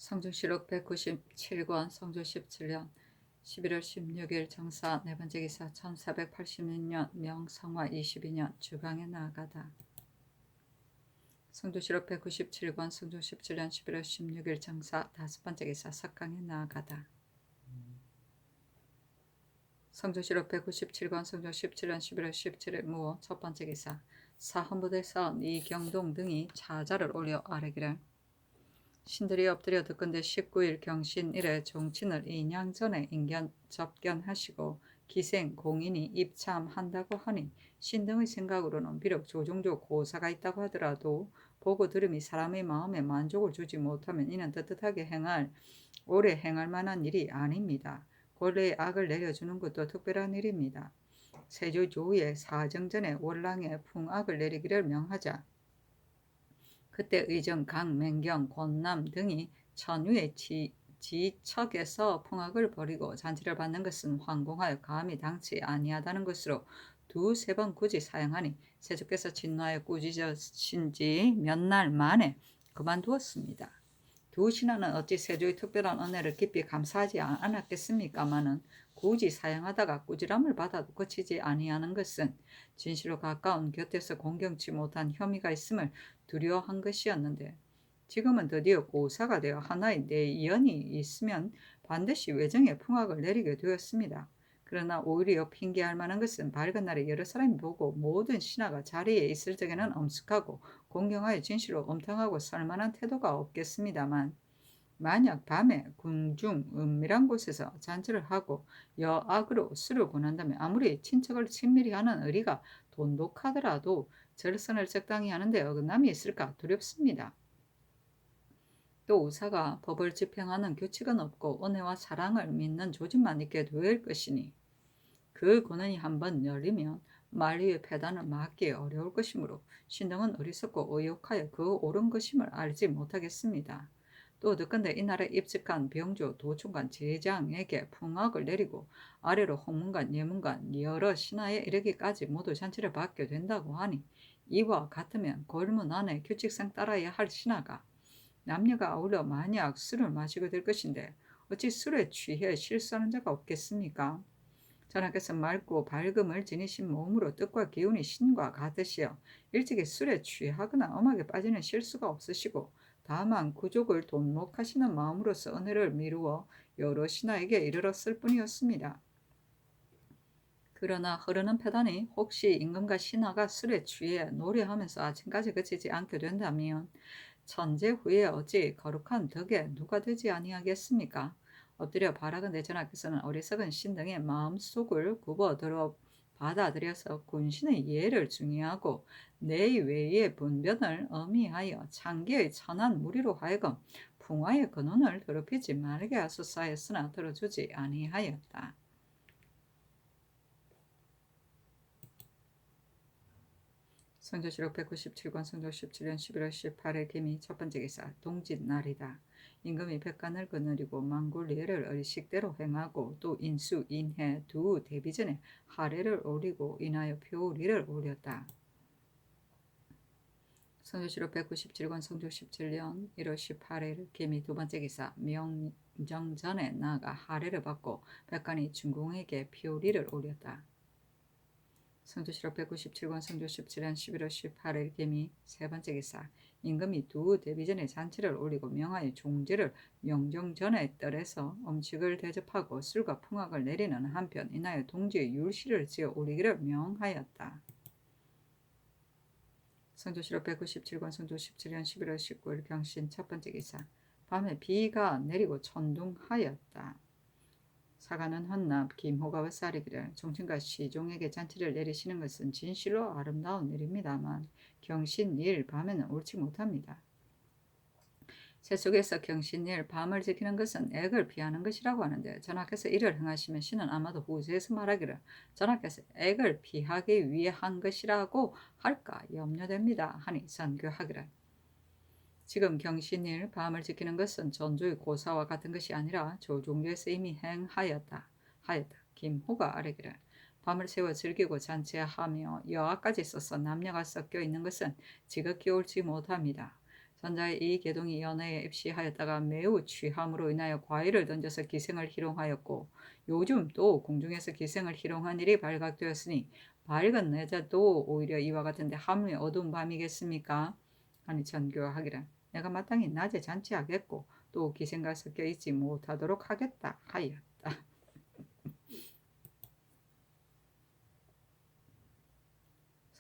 성주시록 197권 성주 17년 11월 16일 정사 네번째 기사 1486년 명성화 22년 주강에 나아가다. 성주시록 197권 성주 17년 11월 16일 정사 다섯번째 기사 석강에 나아가다. 성주시록 197권 성주 17년 11월 17일 무호 첫번째 기사 사헌부대사원 이경동 등이 차자를 올려 아뢰기를 신들이 엎드려 듣건대 19일 경신 1회 종친을 2년 전에 접견하시고 기생 공인이 입참한다고 하니 신등의 생각으로는 비록 조종조 고사가 있다고 하더라도 보고 들음이 사람의 마음에 만족을 주지 못하면 이는 떳떳하게 오래 행할 만한 일이 아닙니다. 본래의 악을 내려주는 것도 특별한 일입니다. 세조 조의 사정전에 월랑에 풍악을 내리기를 명하자 그때 의정, 강, 맹경, 권남 등이 천유의 지척에서 풍악을 벌이고 잔치를 받는 것은 황공하여 감히 당치 아니하다는 것으로 두세 번 굳이 사양하니 세조께서 진노하여 꾸짖으신 지 몇 날 만에 그만두었습니다. 두 신하는 어찌 세조의 특별한 은혜를 깊이 감사하지 않았겠습니까마는 굳이 사양하다가 꾸지람을 받아도 그치지 아니하는 것은 진실로 가까운 곁에서 공경치 못한 혐의가 있음을 두려워한 것이었는데 지금은 드디어 고사가 되어 하나의 내연이 있으면 반드시 외정에 풍악을 내리게 되었습니다. 그러나 오히려 핑계할 만한 것은 밝은 날에 여러 사람이 보고 모든 신하가 자리에 있을 적에는 엄숙하고 공경하여 진실로 엄탕하고 살만한 태도가 없겠습니다만 만약 밤에 궁중 은밀한 곳에서 잔치를 하고 여악으로 술을 권한다면 아무리 친척을 친밀히 하는 의리가 돈독하더라도 절선을 적당히 하는데 어긋남이 있을까 두렵습니다. 또 의사가 법을 집행하는 규칙은 없고 은혜와 사랑을 믿는 조직만 있게 될 것이니 그 권한이 한번 열리면 만리의 패단을 막기 어려울 것이므로 신등은 어리석고 의욕하여 그 옳은 것임을 알지 못하겠습니다. 또 듣건대 이날에 입직한 병조 도충관 제장에게 풍악을 내리고 아래로 홍문관 예문관 여러 신하에 이르기까지 모두 잔치를 받게 된다고 하니 이와 같으면 골문 안에 규칙상 따라야 할 신하가 남녀가 아울러 만약 술을 마시게 될 것인데 어찌 술에 취해 실수하는 자가 없겠습니까? 전하께서 맑고 밝음을 지니신 몸으로 뜻과 기운이 신과 같으시어 일찍이 술에 취하거나 음악에 빠지는 실수가 없으시고 다만 구족을 돈목하시는 마음으로서 은혜를 미루어 여러 신하에게 이르렀을 뿐이었습니다. 그러나 흐르는 패단이 혹시 임금과 신하가 술에 취해 노래하면서 아침까지 그치지 않게 된다면 천재 후에 어찌 거룩한 덕에 누가 되지 아니하겠습니까? 엎드려 바라건대 전하께서는 어리석은 신등의 마음속을 굽어들어 받아들여서 군신의 예를 중요하고 내외의 분변을 엄히하여 창기의 천한 무리로 하여금 풍화의 근원을 더럽히지 말게 하소서 하였으나 들어주지 아니하였다. 성조시록 197권 성조 17년 11월 18일 기미 첫번째 기사 동짓날이다. 임금이 백관을 거느리고 망굴예를 의식대로 행하고 또 인수, 인해 두 대비전에 하례를 올리고 인하여 표리를 올렸다. 성조시록 197권 성조 17년 1월 18일 기미 두번째 기사 명정전에 나아가 하례를 받고 백관이 중공에게 표리를 올렸다. 성조시록 197권 성조 17년 11월 18일 개미 세번째 기사 임금이 두 대비전에 잔치를 올리고 명하여 종제를 명정전에 떨에서 음식을 대접하고 술과 풍악을 내리는 한편 인하여 동지의 율시를 지어 올리기를 명하였다. 성조시록 197권 성조 17년 11월 19일 경신 첫번째 기사 밤에 비가 내리고 천둥하였다. 사가는 헌납 김호가 뱃살이기를 종친과 시종에게 잔치를 내리시는 것은 진실로 아름다운 일입니다만 경신일 밤에는 옳지 못합니다. 세속에서 경신일 밤을 지키는 것은 액을 피하는 것이라고 하는데 전하께서 이를 행하시면 신은 아마도 후세에서 말하기를 전하께서 액을 피하기 위해 한 것이라고 할까 염려됩니다 하니 선교하기를 지금 경신일 밤을 지키는 것은 전조의 고사와 같은 것이 아니라 조종교에서 이미 행하였다. 김호가 아뢰기를 밤을 새워 즐기고 잔치하며 여하까지 써서 남녀가 섞여 있는 것은 지극히 옳지 못합니다. 전자의 이 계동이 연애에 입시하였다가 매우 취함으로 인하여 과일을 던져서 기생을 희롱하였고 요즘 또 공중에서 기생을 희롱한 일이 발각되었으니 밝은 여자도 오히려 이와 같은데 하물며 어두운 밤이겠습니까? 아니 전교하기를 내가 마땅히 낮에 잔치하겠고 또 기생과 섞여 있지 못하도록 하겠다 하였다.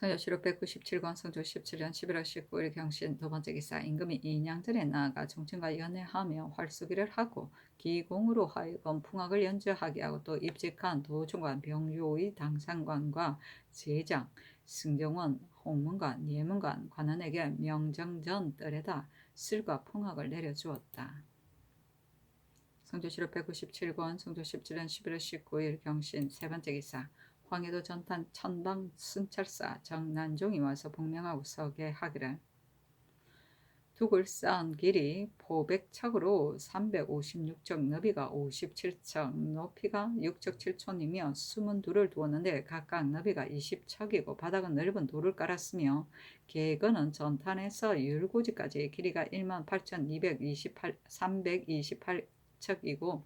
성조실록 197권 성조 17년 11월 19일 경신 두 번째 기사 임금이 인양전에 나아가 종친과 연애하며 활쏘기를 하고 기공으로 하여금 풍악을 연주하게 하고 또 입직한 도중관 병조의 당상관과 제장 승정원 홍문관 예문관 관원에게 명정전 뜰에다 술과 풍악을 내려주었다. 성조실록 197권 성조 17년 11월 19일 경신 세 번째 기사 황해도 전탄 천방 순찰사 정난종이 와서 복명하고 서게 하기를 둑을 쌓은 길이 포백척으로 356척 너비가 57척 높이가 6척 7촌이며 숨은 둘을 두었는데 각각 너비가 20척이고 바닥은 넓은 돌을 깔았으며 계거는 전탄에서 율고지까지 길이가 18,228,328척이고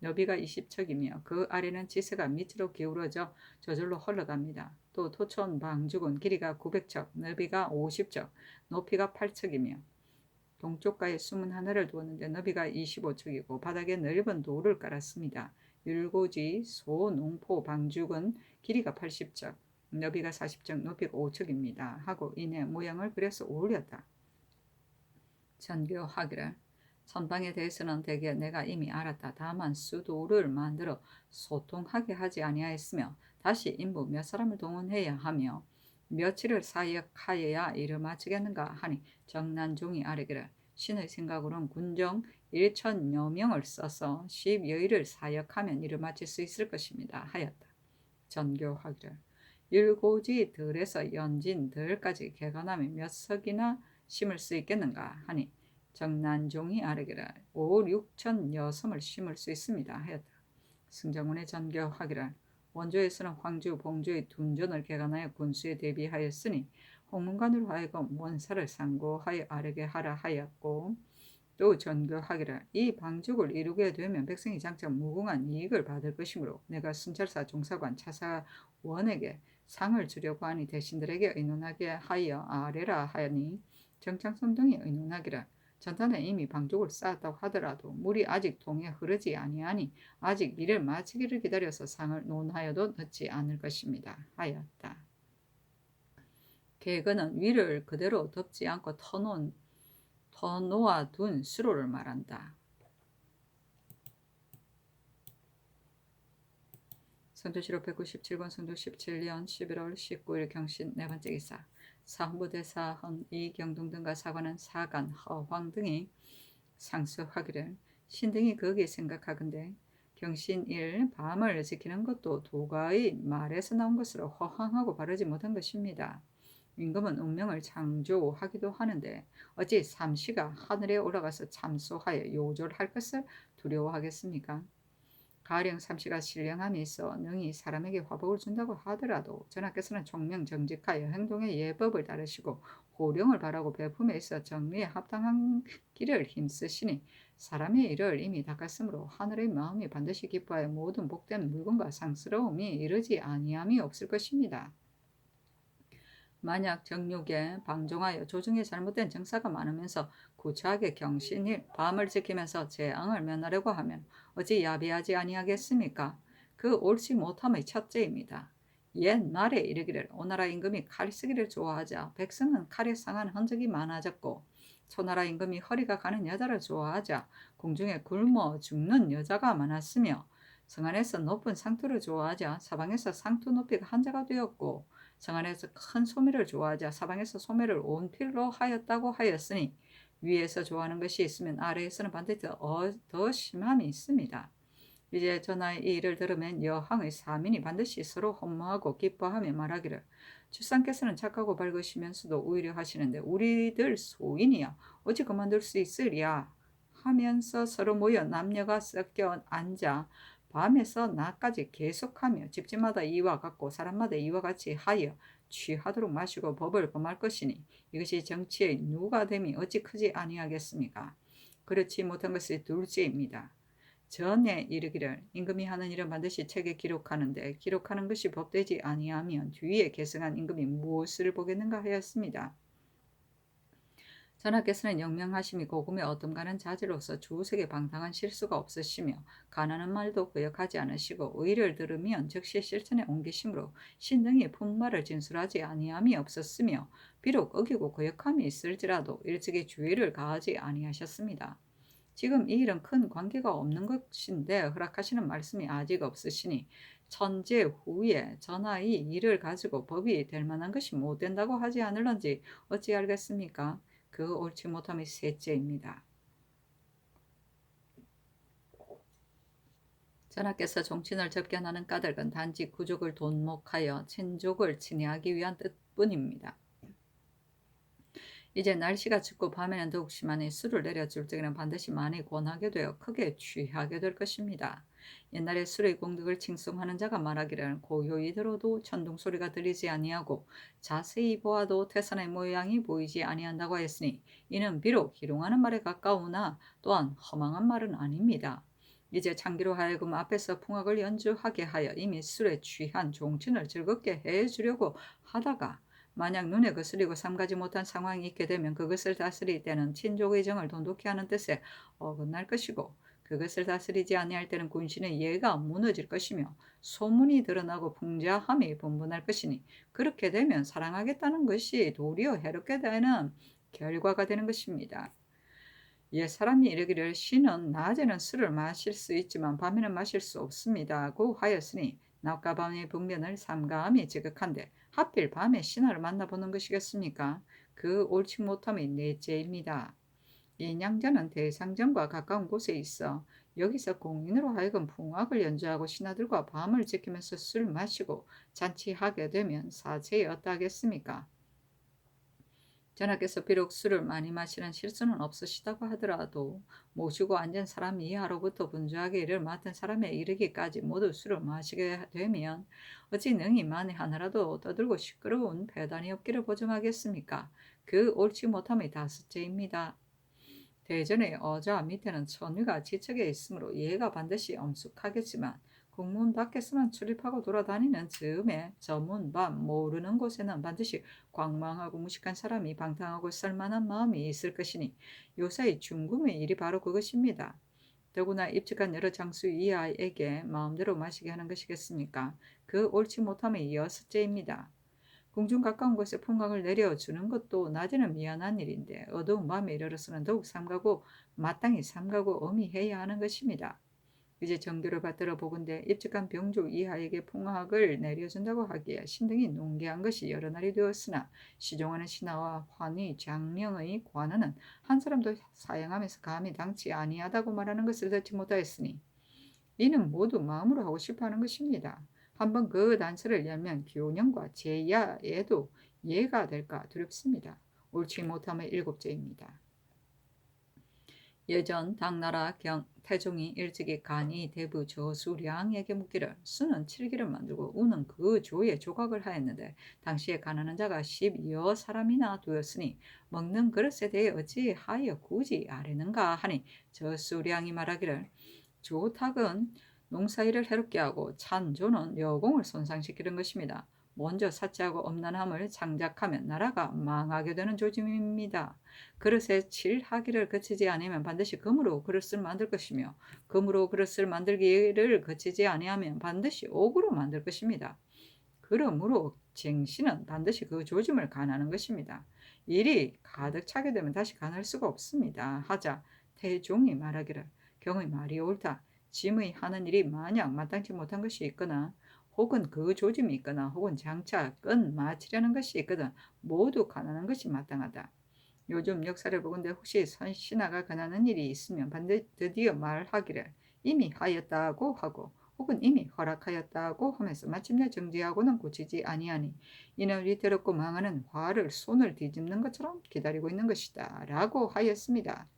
너비가 20척이며 그 아래는 지세가 밑으로 기울어져 저절로 흘러갑니다. 또 토촌 방죽은 길이가 900척, 너비가 50척, 높이가 8척이며 동쪽가에 숨은 하나를 두었는데 너비가 25척이고 바닥에 넓은 돌을 깔았습니다. 율고지, 소, 농포, 방죽은 길이가 80척, 너비가 40척, 높이가 5척입니다. 하고 이내 모양을 그려서 올렸다. 전교하기를 선방에 대해서는 대개 내가 이미 알았다. 다만 수도를 만들어 소통하게 하지 아니하였으며 다시 인부 몇 사람을 동원해야 하며 며칠을 사역하여야 일을 마치겠는가 하니 정난종이 아뢰기를 신의 생각으로는 군정 1천여 명을 써서 10여일을 사역하면 일을 마칠 수 있을 것입니다. 하였다. 전교하기를 율고지 들에서 연진 들까지 개간하면 몇 석이나 심을 수 있겠는가 하니 정난종이 아뢰기를 5, 6천 여섬을 심을 수 있습니다. 하였다. 승정원의 전교하기를 원조에서는 황주, 봉주의 둔전을 개간하여 군수에 대비하였으니 홍문관으로 하여금 원사를 상고하여 아뢰게 하라 하였고 또 전교하기를 이 방죽을 이루게 되면 백성이 장차 무궁한 이익을 받을 것이므로 내가 순찰사 종사관 차사원에게 상을 주려고 하니 대신들에게 의논하게 하여 아뢰라 하니 정창선 등이 의논하기를 전탄에 이미 방죽을 쌓았다고 하더라도 물이 아직 동에 흐르지 아니하니 아직 일을 마치기를 기다려서 상을 논하여도 늦지 않을 것입니다. 하였다. 계거는 위를 그대로 덮지 않고 터놓아둔 수로를 말한다. 성조실록 197권 성조 17년 11월 19일 경신 네 번째 기사 사헌부대사 이경동 등과 사관은 사간 허황 등이 상수하기를 신등이 거기에 생각하건대 경신 1 밤을 지키는 것도 도가의 말에서 나온 것으로 허황하고 바르지 못한 것입니다. 임금은 운명을 창조하기도 하는데 어찌 삼시가 하늘에 올라가서 참소하여 요절할 것을 두려워하겠습니까? 가령 삼시가 신령함이 있어 능히 사람에게 화복을 준다고 하더라도 전하께서는 총명정직하여 행동의 예법을 따르시고 호령을 바라고 베품에 있어 정리에 합당한 길을 힘쓰시니 사람의 일을 이미 닦았으므로 하늘의 마음이 반드시 기뻐하여 모든 복된 물건과 상스러움이 이르지 아니함이 없을 것입니다. 만약 정육에 방종하여 조중에 잘못된 정사가 많으면서 구차하게 경신일 밤을 지키면서 재앙을 면하려고 하면 어찌 야비하지 아니하겠습니까? 그 옳지 못함의 첫째입니다. 옛말에 이르기를 오나라 임금이 칼 쓰기를 좋아하자 백성은 칼에 상한 흔적이 많아졌고 초나라 임금이 허리가 가는 여자를 좋아하자 궁중에 굶어 죽는 여자가 많았으며 성안에서 높은 상투를 좋아하자 사방에서 상투 높이가 한자가 되었고 성안에서 큰 소매를 좋아하자 사방에서 소매를 온필로 하였다고 하였으니 위에서 좋아하는 것이 있으면 아래에서는 반드시 더 심함이 있습니다. 이제 전하의 이 일을 들으면 여항의 사민이 반드시 서로 헌모하고 기뻐하며 말하기를 주상께서는 착하고 밝으시면서도 오히려 하시는데 우리들 소인이야 어찌 그만둘 수 있으랴 하면서 서로 모여 남녀가 섞여 앉아 밤에서 낮까지 계속하며 집집마다 이와 같고 사람마다 이와 같이 하여 취하도록 마시고 법을 범할 것이니 이것이 정치의 누가됨이 어찌 크지 아니하겠습니까? 그렇지 못한 것이 둘째입니다. 전에 이르기를 임금이 하는 일은 반드시 책에 기록하는데 기록하는 것이 법되지 아니하면 뒤에 계승한 임금이 무엇을 보겠는가 하였습니다. 전하께서는 영명하심이 고금의 어둠가는 자제로서 주색에 방탕한 실수가 없으시며 가난한 말도 거역하지 않으시고 의를 들으면 즉시 실천에 옮기심으로 신등이 품말을 진술하지 아니함이 없었으며 비록 어기고 거역함이 있을지라도 일찍이 주의를 가하지 아니하셨습니다. 지금 이 일은 큰 관계가 없는 것인데 허락하시는 말씀이 아직 없으시니 천재 후에 전하의 일을 가지고 법이 될 만한 것이 못 된다고 하지 않을런지 어찌 알겠습니까? 그 옳지 못함이 셋째입니다. 전하께서 종친을 접견하는 까닭은 단지 구족을 돈목하여 친족을 친애하기 위한 뜻뿐입니다. 이제 날씨가 춥고 밤에는 더욱 심하니 술을 내려줄 적에는 반드시 많이 권하게 되어 크게 취하게 될 것입니다. 옛날에 술의 공덕을 칭송하는 자가 말하기를 고요히 들어도 천둥소리가 들리지 아니하고 자세히 보아도 태산의 모양이 보이지 아니한다고 했으니 이는 비록 희롱하는 말에 가까우나 또한 허망한 말은 아닙니다. 이제 장기로 하여금 앞에서 풍악을 연주하게 하여 이미 술에 취한 종친을 즐겁게 해주려고 하다가 만약 눈에 거슬리고 삼가지 못한 상황이 있게 되면 그것을 다스릴 때는 친족의 정을 돈독히 하는 뜻에 어긋날 것이고 그것을 다스리지 아니할 때는 군신의 예가 무너질 것이며 소문이 드러나고 풍자함이 분분할 것이니 그렇게 되면 사랑하겠다는 것이 도리어 해롭게 되는 결과가 되는 것입니다. 옛 사람이 이르기를 신은 낮에는 술을 마실 수 있지만 밤에는 마실 수 없습니다고 하였으니 낮과 밤의 분변을 삼가함이 지극한데 하필 밤에 신하를 만나보는 것이겠습니까? 그 옳지 못함이 넷째입니다. 이 냥자는 대상전과 가까운 곳에 있어 여기서 공인으로 하여금 풍악을 연주하고 신하들과 밤을 지키면서 술 마시고 잔치하게 되면 사체에 어떠하겠습니까? 전하께서 비록 술을 많이 마시는 실수는 없으시다고 하더라도 모시고 앉은 사람 이하로부터 분주하게 일을 맡은 사람에 이르기까지 모두 술을 마시게 되면 어찌 능히 만에 하나라도 떠들고 시끄러운 배단이 없기를 보증하겠습니까? 그 옳지 못함이 다섯째입니다. 대전의 어자 밑에는 천위가 지척에 있으므로 예가 반드시 엄숙하겠지만 국문 밖에서만 출입하고 돌아다니는 즈음에 저문 모르는 곳에는 반드시 광망하고 무식한 사람이 방탕하고 쓸만한 마음이 있을 것이니 요사이 중금의 일이 바로 그것입니다. 더구나 입직한 여러 장수 이하에게 마음대로 마시게 하는 것이겠습니까? 그 옳지 못함의 여섯째입니다. 궁중 가까운 곳에 풍광을 내려주는 것도 낮에는 미안한 일인데 어두운 밤에 이르러서는 더욱 삼가고 마땅히 삼가고 엄히해야 하는 것입니다. 이제 정교를 받들어 보건대 입직한 병조 이하에게 풍악을 내려준다고 하기에 신등이 농계한 것이 여러 날이 되었으나 시종하는 신하와 환희 장령의 관원은 한 사람도 사양하면서 감히 당치 아니하다고 말하는 것을 듣지 못하였으니 이는 모두 마음으로 하고 싶어하는 것입니다. 한번 그 단서를 열면 교령과 제야에도 이해가 될까 두렵습니다. 옳지 못함의 일곱째입니다. 예전 당나라 태종이 일찍이 간이 대부 저수량에게 묻기를 수는 칠기를 만들고 우는 그 조에 조각을 하였는데 당시에 가난한 자가 10여 사람이나 되었으니 먹는 그릇에 대해 어찌하여 굳이 아뢰는가 하니 저수량이 말하기를 조탁은 농사일을 해롭게 하고 찬조는 여공을 손상시키는 것입니다. 먼저 사치하고 엄난함을 장작하면 나라가 망하게 되는 조짐입니다. 그릇에 칠하기를 거치지 않으면 반드시 금으로 그릇을 만들 것이며 금으로 그릇을 만들기를 거치지 아니하면 반드시 옥으로 만들 것입니다. 그러므로 쟁신은 반드시 그 조짐을 간하는 것입니다. 일이 가득 차게 되면 다시 간할 수가 없습니다. 하자 태종이 말하기를 경의 말이 옳다. 짐의 하는 일이 만약 마땅치 못한 것이 있거나 혹은 그 조짐이 있거나 혹은 장차 끈 마치려는 것이 있거든 모두 가난한 것이 마땅하다. 요즘 역사를 보건대 혹시 신하가 가난한 일이 있으면 반드시 드디어 말하기를 이미 하였다고 하고 혹은 이미 허락하였다고 하면서 마침내 정지하고는 고치지 아니하니 이는 위태롭고 망하는 화를 손을 뒤집는 것처럼 기다리고 있는 것이다 라고 하였습니다.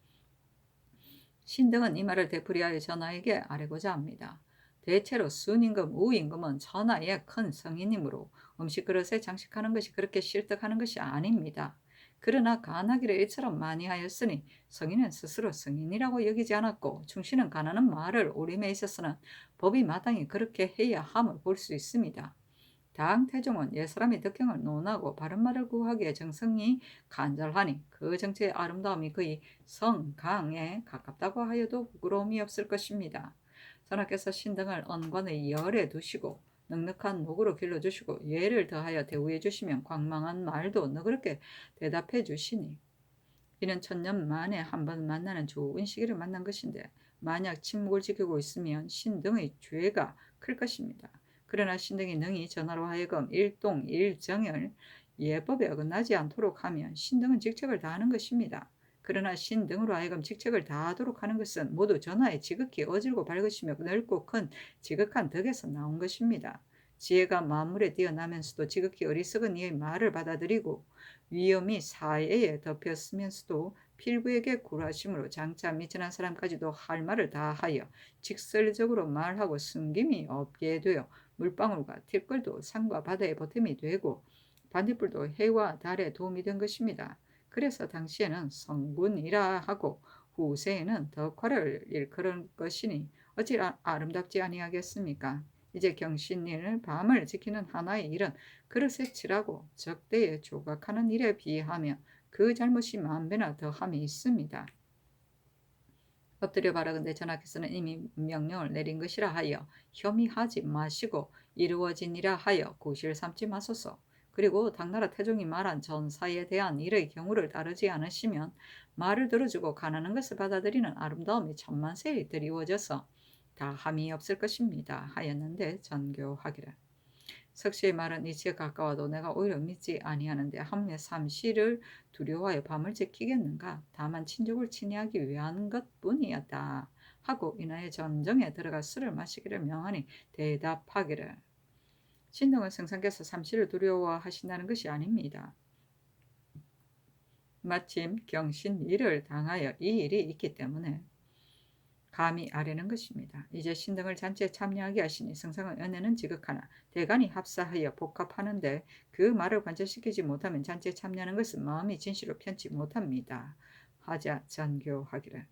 신등은 이 말을 되풀이하여 전하에게 아뢰고자 합니다. 대체로 순임금, 우임금은 전하의 큰 성인이므로 음식 그릇에 장식하는 것이 그렇게 실득하는 것이 아닙니다. 그러나 간하기를 이처럼 많이 하였으니 성인은 스스로 성인이라고 여기지 않았고 충신은 가난한 말을 오림에 있어서는 법이 마땅히 그렇게 해야 함을 볼 수 있습니다. 당 태종은 옛사람이 덕경을 논하고 바른 말을 구하기에 정성이 간절하니 그 정치의 아름다움이 거의 성강에 가깝다고 하여도 부끄러움이 없을 것입니다. 전하께서 신등을 언관의 열에 두시고 넉넉한 목으로 길러주시고 예를 더하여 대우해 주시면 광망한 말도 너그럽게 대답해 주시니 이는 천년 만에 한 번 만나는 좋은 시기를 만난 것인데 만약 침묵을 지키고 있으면 신등의 죄가 클 것입니다. 그러나 신등이 능히 전하로 하여금 일동일정을 예법에 어긋나지 않도록 하면 신등은 직책을 다하는 것입니다. 그러나 신등으로 하여금 직책을 다하도록 하는 것은 모두 전하의 지극히 어질고 밝으시며 넓고 큰 지극한 덕에서 나온 것입니다. 지혜가 만물에 뛰어나면서도 지극히 어리석은 이의 말을 받아들이고 위험이 사회에 덮였으면서도 필부에게 굴하심으로 장차 미천한 사람까지도 할 말을 다하여 직설적으로 말하고 숨김이 없게 되어 물방울과 티끌도 산과 바다의 보탬이 되고 반딧불도 해와 달에 도움이 된 것입니다. 그래서 당시에는 성군이라 하고 후세에는 덕화를 일컬은 것이니 어찌 아름답지 아니하겠습니까? 이제 경신일 밤을 지키는 하나의 일은 그릇에 칠하고 적대에 조각하는 일에 비하며 그 잘못이 만배나 더함이 있습니다. 엎드려 바라건대 전하께서는 이미 명령을 내린 것이라 하여 혐의하지 마시고 이루어지니라 하여 구실 삼지 마소서. 그리고 당나라 태종이 말한 전사에 대한 일의 경우를 따르지 않으시면 말을 들어주고 가난한 것을 받아들이는 아름다움이 천만세에 드리워져서 다함이 없을 것입니다 하였는데 전교하기를. 석시의 말은 이치에 가까워도 내가 오히려 믿지 아니하는데 함내 삼시를 두려워하여 밤을 지키겠는가? 다만 친족을 친애하기 위한 것뿐이었다 하고 인하여 점정에 들어가 술을 마시기를 명하니 대답하기를 신등은 성상께서 삼시를 두려워하신다는 것이 아닙니다. 마침 경신일을 당하여 이 일이 있기 때문에 감히 아뢰는 것입니다. 이제 신등을 잔치에 참여하게 하시니 성상의 은혜는 지극하나 대간이 합사하여 복합하는데 그 말을 관철시키지 못하면 잔치에 참여하는 것은 마음이 진실로 편치 못합니다. 하자 전교하기를.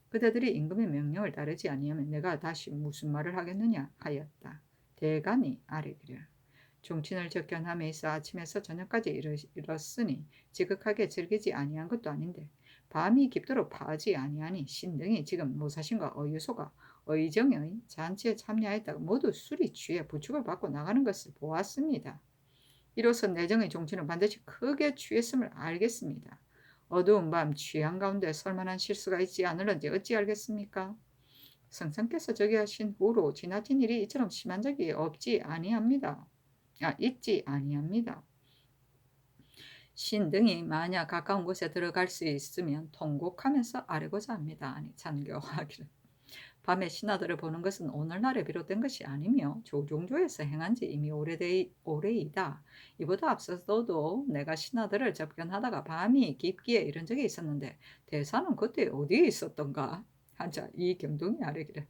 그대들이 임금의 명령을 따르지 아니하면 내가 다시 무슨 말을 하겠느냐 하였다. 대간이 아뢰기를. 종친을 접견함에 있어 아침에서 저녁까지 이뤘으니 지극하게 즐기지 아니한 것도 아닌데 밤이 깊도록 파지 아니하니 신등이 지금 모사신과 어유소가 의정의 잔치에 참여했다가 모두 술이 취해 부축을 받고 나가는 것을 보았습니다. 이로써 내정의 종친은 반드시 크게 취했음을 알겠습니다. 어두운 밤 취한 가운데 설만한 실수가 있지 않을런지 어찌 알겠습니까? 성상께서 저기 하신 후로 지나친 일이 이처럼 심한 적이 있지 아니합니다. 신등이 만약 가까운 곳에 들어갈 수 있으면 통곡하면서 아뢰고자 합니다. 아니 찬교하기를. 밤에 신하들을 보는 것은 오늘날에 비롯된 것이 아니며 조종조에서 행한 지 이미 오래이다. 이보다 앞서서도 내가 신하들을 접견하다가 밤이 깊기에 이런 적이 있었는데 대사는 그때 어디에 있었던가? 한자 이경동이 아뢰기를.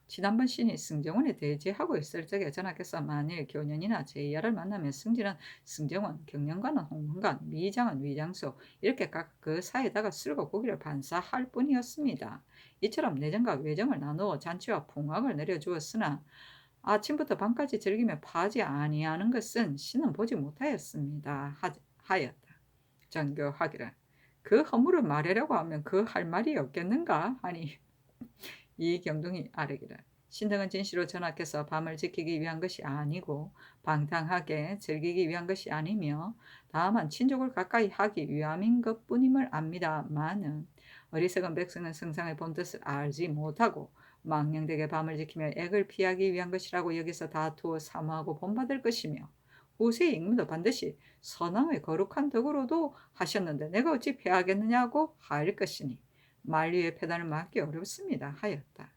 지난번 신이 승정원에 대지하고 있을 적에 전하께서 만일 교년이나 제이야를 만나면 승진은 승정원, 경영관은 홍문관, 미장은 위장수 이렇게 각 그 사이에다가 술과 고기를 반사할 뿐이었습니다. 이처럼 내정과 외정을 나누어 잔치와 풍악을 내려주었으나 아침부터 밤까지 즐기며 파지 아니하는 것은 신은 보지 못하였습니다. 하였다. 전교하기를. 그 허물을 말하려고 하면 그 할 말이 없겠는가 하니 이경동이 아뢰기를. 신등은 진시로 전하께서 밤을 지키기 위한 것이 아니고 방탕하게 즐기기 위한 것이 아니며 다만 친족을 가까이 하기 위함인 것뿐임을 압니다마는 어리석은 백성은 성상의 본뜻을 알지 못하고 망령되게 밤을 지키며 액을 피하기 위한 것이라고 여기서 다투어 사모하고 본받을 것이며 후세의 임금도 반드시 선왕의 거룩한 덕으로도 하셨는데 내가 어찌 패하겠느냐고 할 것이니 만리의 패단을 막기 어렵습니다 하였다.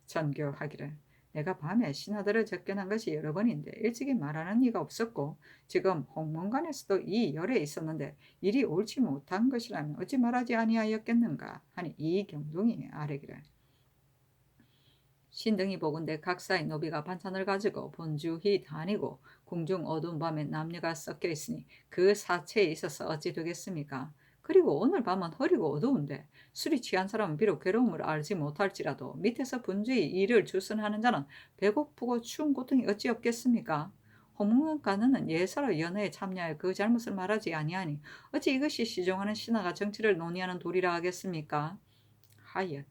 전교하기를. 내가 밤에 신하들을 접견한 것이 여러 번인데 일찍이 말하는 이가 없었고 지금 홍문관에서도 이 열에 있었는데 일이 옳지 못한 것이라면 어찌 말하지 아니하였겠는가 하니 이경동이 아뢰기를. 신등이 보건대 각사의 노비가 반찬을 가지고 본주히 다니고 궁중 어두운 밤에 남녀가 섞여 있으니 그 사체에 있어서 어찌 되겠습니까? 그리고 오늘 밤은 흐리고 어두운데 술이 취한 사람은 비록 괴로움을 알지 못할지라도 밑에서 분주히 일을 주선하는 자는 배고프고 추운 고통이 어찌 없겠습니까? 호문관은 예사로 연회에 참여하여 그 잘못을 말하지 아니하니 어찌 이것이 시종하는 신하가 정치를 논의하는 도리라 하겠습니까? 하였다.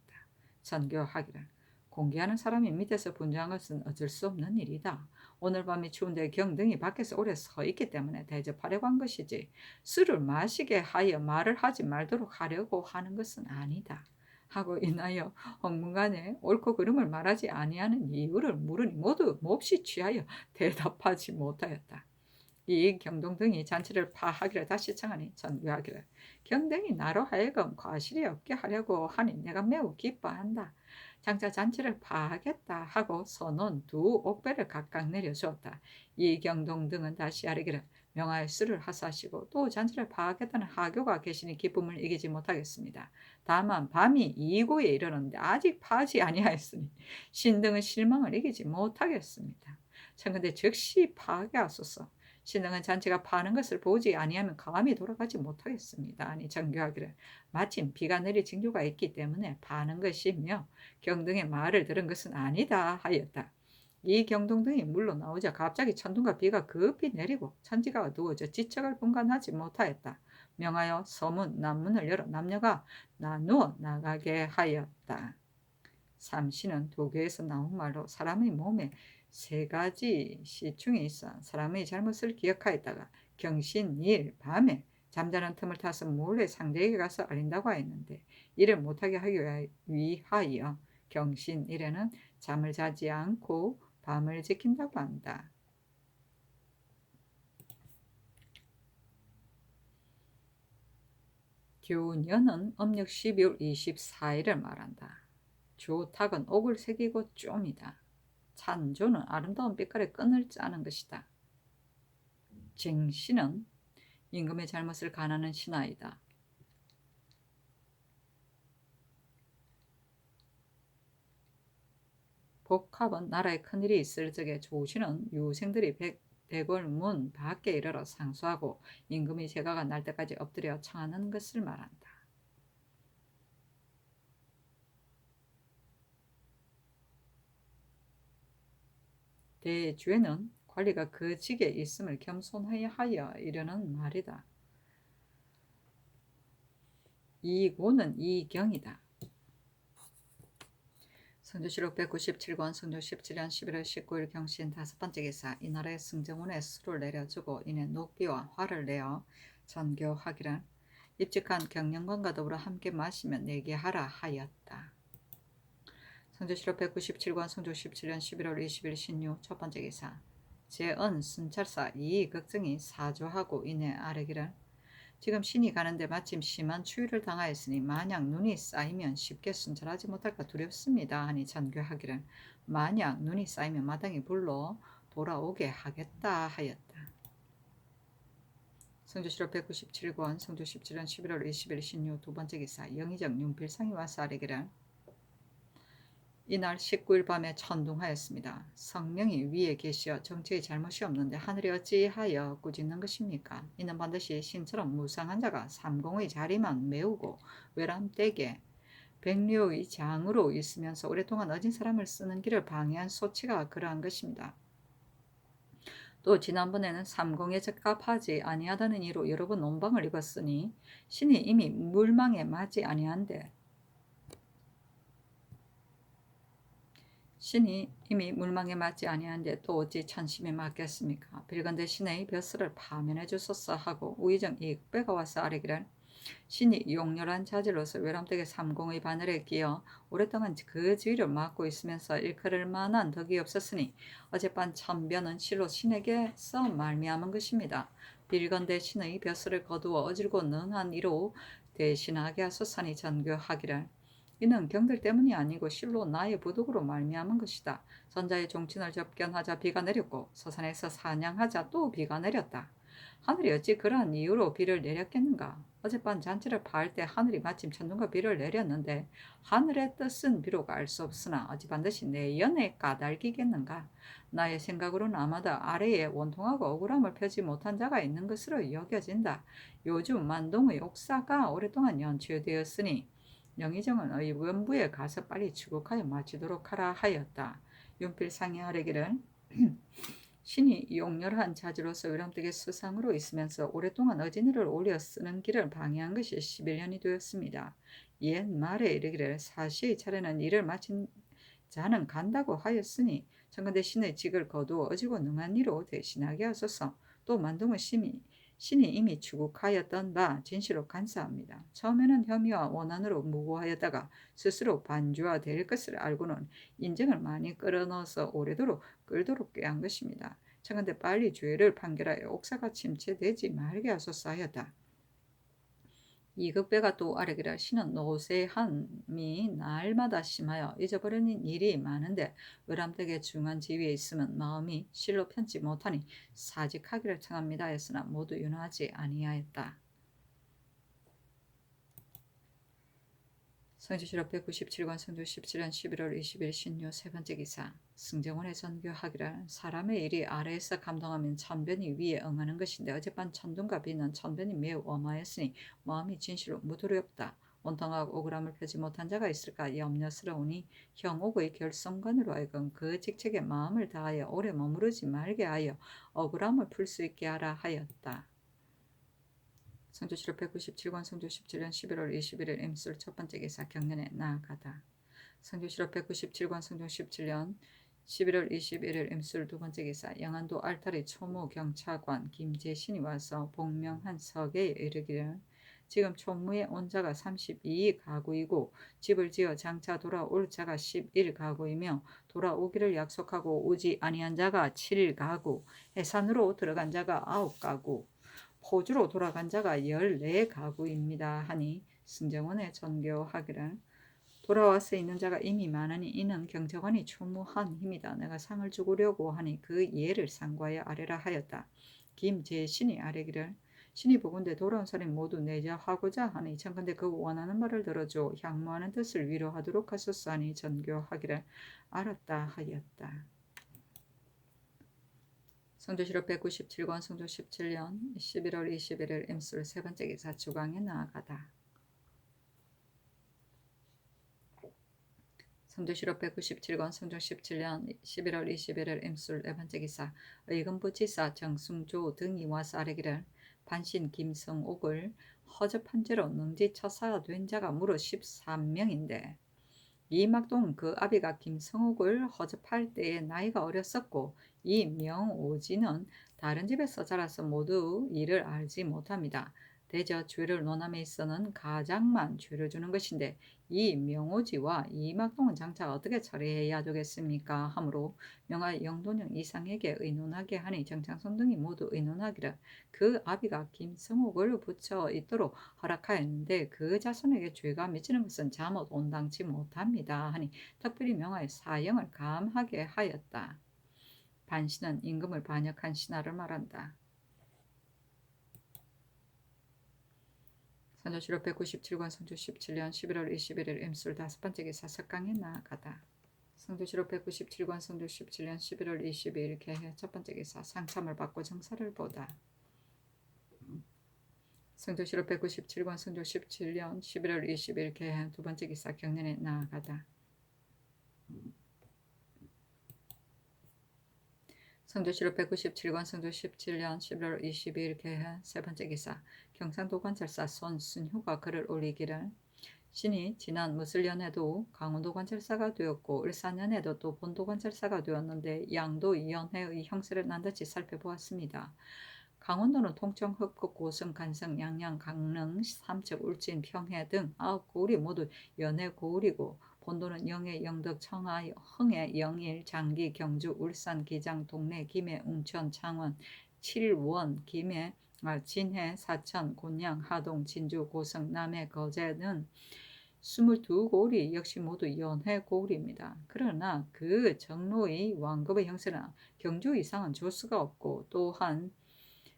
선교하기를. 공개하는 사람이 밑에서 분주한 것은 어쩔 수 없는 일이다. 오늘 밤이 추운데 경등이 밖에서 오래 서 있기 때문에 대접하려고 한 것이지 술을 마시게 하여 말을 하지 말도록 하려고 하는 것은 아니다. 하고 인하여 홍문관에 옳고 그름을 말하지 아니하는 이유를 물으니 모두 몹시 취하여 대답하지 못하였다. 이 경동 등이 잔치를 파하기를 다시 청하니 전교하기를 경등이 나로 하여금 과실이 없게 하려고 하니 내가 매우 기뻐한다. 장차 잔치를 파하겠다 하고 선원 두 옥배를 각각 내려주었다. 이 경동 등은 다시 아뢰기를 명하여 술을 하사하시고 또 잔치를 파하겠다는 하교가 계시니 기쁨을 이기지 못하겠습니다. 다만 밤이 이고에 이르렀는데 아직 파지 아니하였으니 신등은 실망을 이기지 못하겠습니다. 청근대 즉시 파하게 하소서. 신등은 잔치가 파는 것을 보지 아니하면 감히 돌아가지 못하겠습니다. 아니 정교하기를 마침 비가 내릴 징조가 있기 때문에 파는 것이며 경등의 말을 들은 것은 아니다 하였다. 이 경동 등이 물러나오자 갑자기 천둥과 비가 급히 내리고 천지가 어두워져 지척을 분간하지 못하였다. 명하여 서문 남문을 열어 남녀가 나누어 나가게 하였다. 삼시는 도교에서 나온 말로 사람의 몸에 세 가지 시충이 있어 사람의 잘못을 기억하였다가 경신일 밤에 잠자는 틈을 타서 몰래 상대에게 가서 알린다고 하였는데 이를 못하게 하기 위하여 경신일에는 잠을 자지 않고 밤을 지킨다고 한다. 교년은 음력 12월 24일을 말한다. 조탁은 옥을 새기고 좀이다. 찬조는 아름다운 빛깔의 끈을 짜는 것이다. 쟁신은 임금의 잘못을 간하는 신하이다. 복합은 나라에 큰일이 있을 적에 조신은 유생들이 대궐문 밖에 이르러 상수하고 임금이 제가가 날 때까지 엎드려 청하는 것을 말한다. 대주에는 관리가 그 직에 있음을 겸손하여 이르는 말이다. 이고는 이경이다. 성조실록 197권 성조 17년 11월 19일 경신 5번째 기사. 이 나라의 승정원에 수를 내려주고 이내 녹비와 화를 내어 전교하기를 입직한 경영관과 더불어 함께 마시면 내게 하라 하였다. 성조실록 197권 성조 17년 11월 20일 신유 첫번째 기사. 제은 순찰사 이극정이 사조하고 이내 아뢰기를 지금 신이 가는데 마침 심한 추위를 당하였으니 만약 눈이 쌓이면 쉽게 순찰하지 못할까 두렵습니다 하니 전교하기를 만약 눈이 쌓이면 마땅히 불러 돌아오게 하겠다 하였다. 성조실록 197권 성조 17년 11월 20일 신유 두번째 기사. 영의정 윤필상이 와서 아뢰기를 이날 19일 밤에 천둥하였습니다. 성명이 위에 계시어 정치의 잘못이 없는데 하늘이 어찌하여 꾸짖는 것입니까? 이는 반드시 신처럼 무상한 자가 삼공의 자리만 메우고 외람되게 백류의 장으로 있으면서 오랫동안 어진 사람을 쓰는 길을 방해한 소치가 그러한 것입니다. 또 지난번에는 삼공에 적합하지 아니하다는 이유로 여러 번 논방을 읽었으니 신이 이미 물망에 맞지 아니한데 신이 이미 물망에 맞지 아니한데 또 어찌 천심에 맞겠습니까? 빌건대 신의 벼슬을 파면해 주소서 하고 우의정 이익배가 와서 아뢰기를 신이 용렬한 자질로서 외람되게 삼공의 바늘에 끼어 오랫동안 그 지위를 맡고 있으면서 일컬을 만한 덕이 없었으니 어젯밤 천변은 실로 신에게서 말미암은 것입니다. 빌건대 신의 벼슬을 거두어 어질고 능한 이로 대신하게 하소서니 전교하기를 이는 경들 때문이 아니고 실로 나의 부득으로 말미암은 것이다. 선자의 종친을 접견하자 비가 내렸고 서산에서 사냥하자 또 비가 내렸다. 하늘이 어찌 그러한 이유로 비를 내렸겠는가? 어젯밤 잔치를 파할 때 하늘이 마침 천둥과 비를 내렸는데 하늘의 뜻은 비록 알 수 없으나 어찌 반드시 내 연에 까닭이겠는가. 나의 생각으로는 아마도 아래에 원통하고 억울함을 펴지 못한 자가 있는 것으로 여겨진다. 요즘 만동의 옥사가 오랫동안 연취되었으니 영의정은 의원부에 가서 빨리 출국하여 마치도록 하라 하였다. 윤필상이 아뢰기를 신이 용렬한 자주로서 의람댁의 수상으로 있으면서 오랫동안 어진이를 올려 쓰는 길을 방해한 것이 11년이 되었습니다. 옛 말에 이르기를 사시의 차례는 일을 마친 자는 간다고 하였으니 청컨대 신의 직을 거두어 어지고 능한 이로 대신하게 하소서. 또 만동의 신이 이미 추국하였던 바 진실로 간사합니다. 처음에는 혐의와 원한으로 무고하였다가 스스로 반주화될 것을 알고는 인정을 많이 끌어넣어서 오래도록 끌도록 꾀한 것입니다. 청컨대 빨리 죄를 판결하여 옥사가 침체되지 말게 하소서 하였다. 이극배가 또 아뢰기를 신은 노쇠함이 날마다 심하여 잊어버리는 일이 많은데 외람댁의 중한 지위에 있으면 마음이 실로 편치 못하니 사직하기를 청합니다 했으나 모두 윤하지 아니하였다. 성주실록 197권 성주 17년 11월 20일 신유 세 번째 기사. 승정원의 전교하기를 사람의 일이 아래에서 감동하면 천변이 위에 응하는 것인데 어젯밤 천둥과 비는 천변이 매우 엄하였으니 마음이 진실로 무두렵다. 원통하고 억울함을 펴지 못한 자가 있을까 염려스러우니 형옥의 결성관으로 하여금 그 직책에 마음을 다하여 오래 머무르지 말게 하여 억울함을 풀 수 있게 하라 하였다. 성주실록 197권 성주 17년 11월 21일 임술 첫 번째 기사 경련에 나아가다. 성주실록 197권 성주 17년 11월 21일 임술 두 번째 기사 영안도 알타리 초무 경차관 김재신이 와서 복명한 석에 이르기를 지금 초무에 온 자가 32 가구이고 집을 지어 장차 돌아올 자가 11 가구이며 돌아오기를 약속하고 오지 아니한 자가 7 가구 해산으로 들어간 자가 9 가구 호주로 돌아간 자가 14가구입니다. 하니 승정원에 전교하기를 돌아와서 있는 자가 이미 많으니 이는 경정원이 초무한 힘이다. 내가 상을 주고려고 하니 그 예를 상과에 아뢰라 하였다. 김재신이 아뢰기를 신이 보건대 돌아온 사람이 모두 내자하고자 하니 청컨대 그 원하는 말을 들어줘 향무하는 뜻을 위로하도록 하소서 하니 전교하기를 알았다 하였다. 성주실록 197권 성주 17년 11월 21일 임술 세 번째 기사 주광에 나아가다. 성주실록 197권 성주 17년 11월 21일 임술 네 번째 기사 의금부지사 정승조 등이 와서 아뢰기를 반신 김성옥을 허접한 죄로 능지처사가 된 자가 무려 13명인데 이막동 그 아비가 김성옥을 허접할 때에 나이가 어렸었고 이 명오지는 다른 집에서 자라서 모두 이를 알지 못합니다. 대저 죄를 논함에 있어는 가장만 죄를 주는 것인데 이 명오지와 이막동은 장차 어떻게 처리해야 되겠습니까? 하므로 명하 영돈영 이상에게 의논하게 하니 정창선 등이 모두 의논하기를 그 아비가 김성옥을 붙여 있도록 허락하였는데 그 자손에게 죄가 미치는 것은 잘못 온당치 못합니다. 하니 특별히 명하여 사형을 감하게 하였다. 반신은 임금을 반역한 신하를 말한다. 성주실록 197권 성주 17년 11월 21일 임술 다섯 번째 기사 석강에 나아가다. 성주실록 197권 성주 17년 11월 22일 개회 첫 번째 기사 상참을 받고 정사를 보다. 성주실록 197권 성주 17년 11월 20일 개회 두 번째 기사 경련에 나아가다. 성주실록 197권 성주 17년 11월 22일 개회 세 번째 기사 경상도 관찰사 손순효가 글을 올리기를 신이 지난 무술년에도 강원도 관찰사가 되었고 을사년에도 또 본도 관찰사가 되었는데 양도 이연회의 형세를 낱낱이 살펴보았습니다. 강원도는 통청, 흡국, 고성, 간성, 양양, 강릉, 삼척, 울진, 평해 등 9고을이 모두 연해 고을이고 본도는 영해, 영덕, 청하, 흥해, 영일, 장기, 경주, 울산, 기장, 동래, 김해, 웅천, 창원, 칠원, 김해, 진해, 사천, 곤양, 하동, 진주, 고성, 남해, 거제는 22고을이 역시 모두 연해고을입니다. 그러나 그 정로의 왕급의 형세는 경주 이상은 줄 수가 없고 또한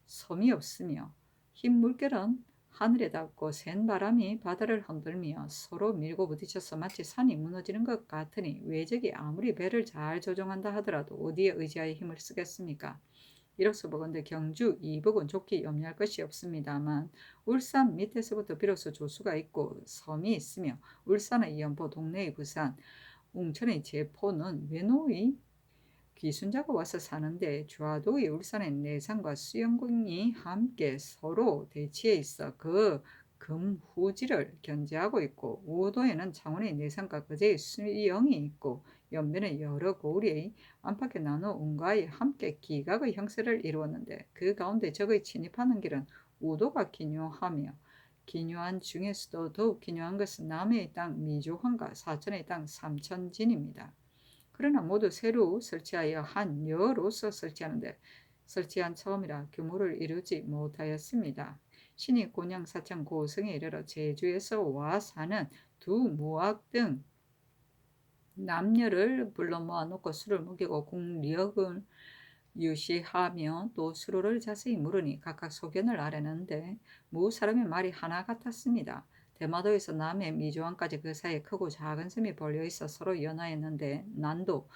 섬이 없으며 흰 물결은 하늘에 닿고 센 바람이 바다를 흔들며 서로 밀고 부딪혀서 마치 산이 무너지는 것 같으니 외적이 아무리 배를 잘 조종한다 하더라도 어디에 의지하여 힘을 쓰겠습니까? 이로써 보건대 경주 이북은 좋게 염려할 것이 없습니다만 울산 밑에서부터 비로소 조수가 있고 섬이 있으며 울산의 연포, 동네의 부산, 웅천의 제포는 외노의 귀순자가 와서 사는데 좌도의 울산의 내산과 수영궁이 함께 서로 대치해 있어 그 금후지를 견제하고 있고 우도에는 창원의 내산과 거제의 수영이 있고 연변의 여러 고을의 안팎에 나누어 운과에 함께 기각의 형세를 이루었는데 그 가운데 적의 침입하는 길은 우도가 기묘하며 기묘한 중에서도 더욱 기묘한 것은 남해의 땅 미조항과 사천의 땅 삼천진입니다. 그러나 모두 새로 설치하여 한 여로서 설치한 처음이라 규모를 이루지 못하였습니다. 신이 곤양 사천 고성에 이르러 제주에서 와 사는 두 무학 등 남녀를 불러 모아놓고 술을 먹이고 국력을 유시하며 또 수로를 자세히 물으니 각각 소견을 아뢰는데 무 사람의 말이 하나 같았습니다. 대마도에서 남해 미조항까지 그 사이에 크고 작은 섬이 벌려 있어 서로 연하였는데 난도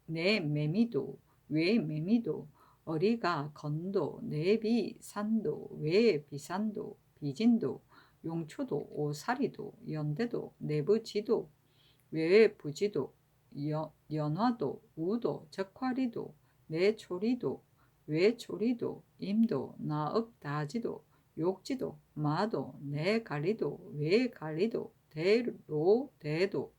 내매미도 외매미도 어리가 건도 내비산도 외비산도 비진도 용초도 오사리도 연대도 내부지도 외부지도 연화도 우도 적화리도 내초리도 외초리도 임도 나읍다지도 욕지도 마도 내갈리도 외갈리도 대로대도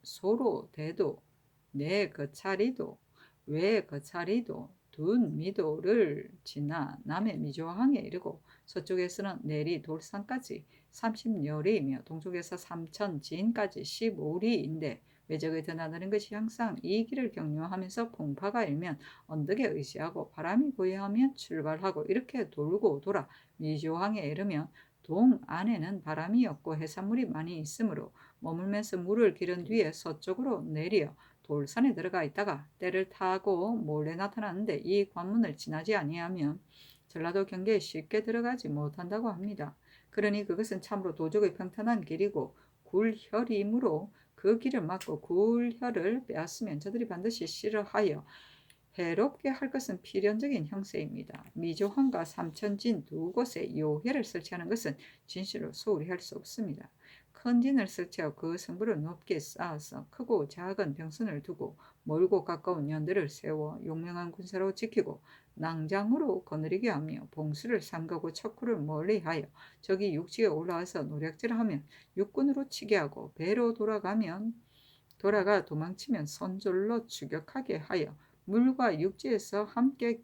소로대도 내거차리도 외거차리도 둔미도를 지나 남해 미조항에 이르고 서쪽에서는 내리 돌산까지 30여리이며 동쪽에서 삼천진까지 15리인데 외적의 드나드는 것이 항상 이 길을 경유하면서 풍파가 일면 언덕에 의지하고 바람이 고요하면 출발하고 이렇게 돌고 돌아 미조항에 이르면 동 안에는 바람이 없고 해산물이 많이 있으므로 머물면서 물을 기른 뒤에 서쪽으로 내려 돌산에 들어가 있다가 때를 타고 몰래 나타나는데 이 관문을 지나지 아니하면 전라도 경계에 쉽게 들어가지 못한다고 합니다. 그러니 그것은 참으로 도적의 평탄한 길이고 굴혈이므로 그 길을 막고 굴혈을 빼앗으면 저들이 반드시 싫어하여 해롭게 할 것은 필연적인 형세입니다. 미조항과 삼천진 두 곳에 요회를 설치하는 것은 진실로 소홀히 할 수 없습니다. 큰 진을 설치하고 그 성부를 높게 쌓아서 크고 작은 병선을 두고 멀고 가까운 연대를 세워 용맹한 군사로 지키고 낭장으로 거느리게 하며 봉수를 삼가고 척후를 멀리하여 적이 육지에 올라와서 노략질하면 육군으로 치게 하고 배로 돌아가 도망치면 선졸로 추격하게 하여 물과 육지에서 함께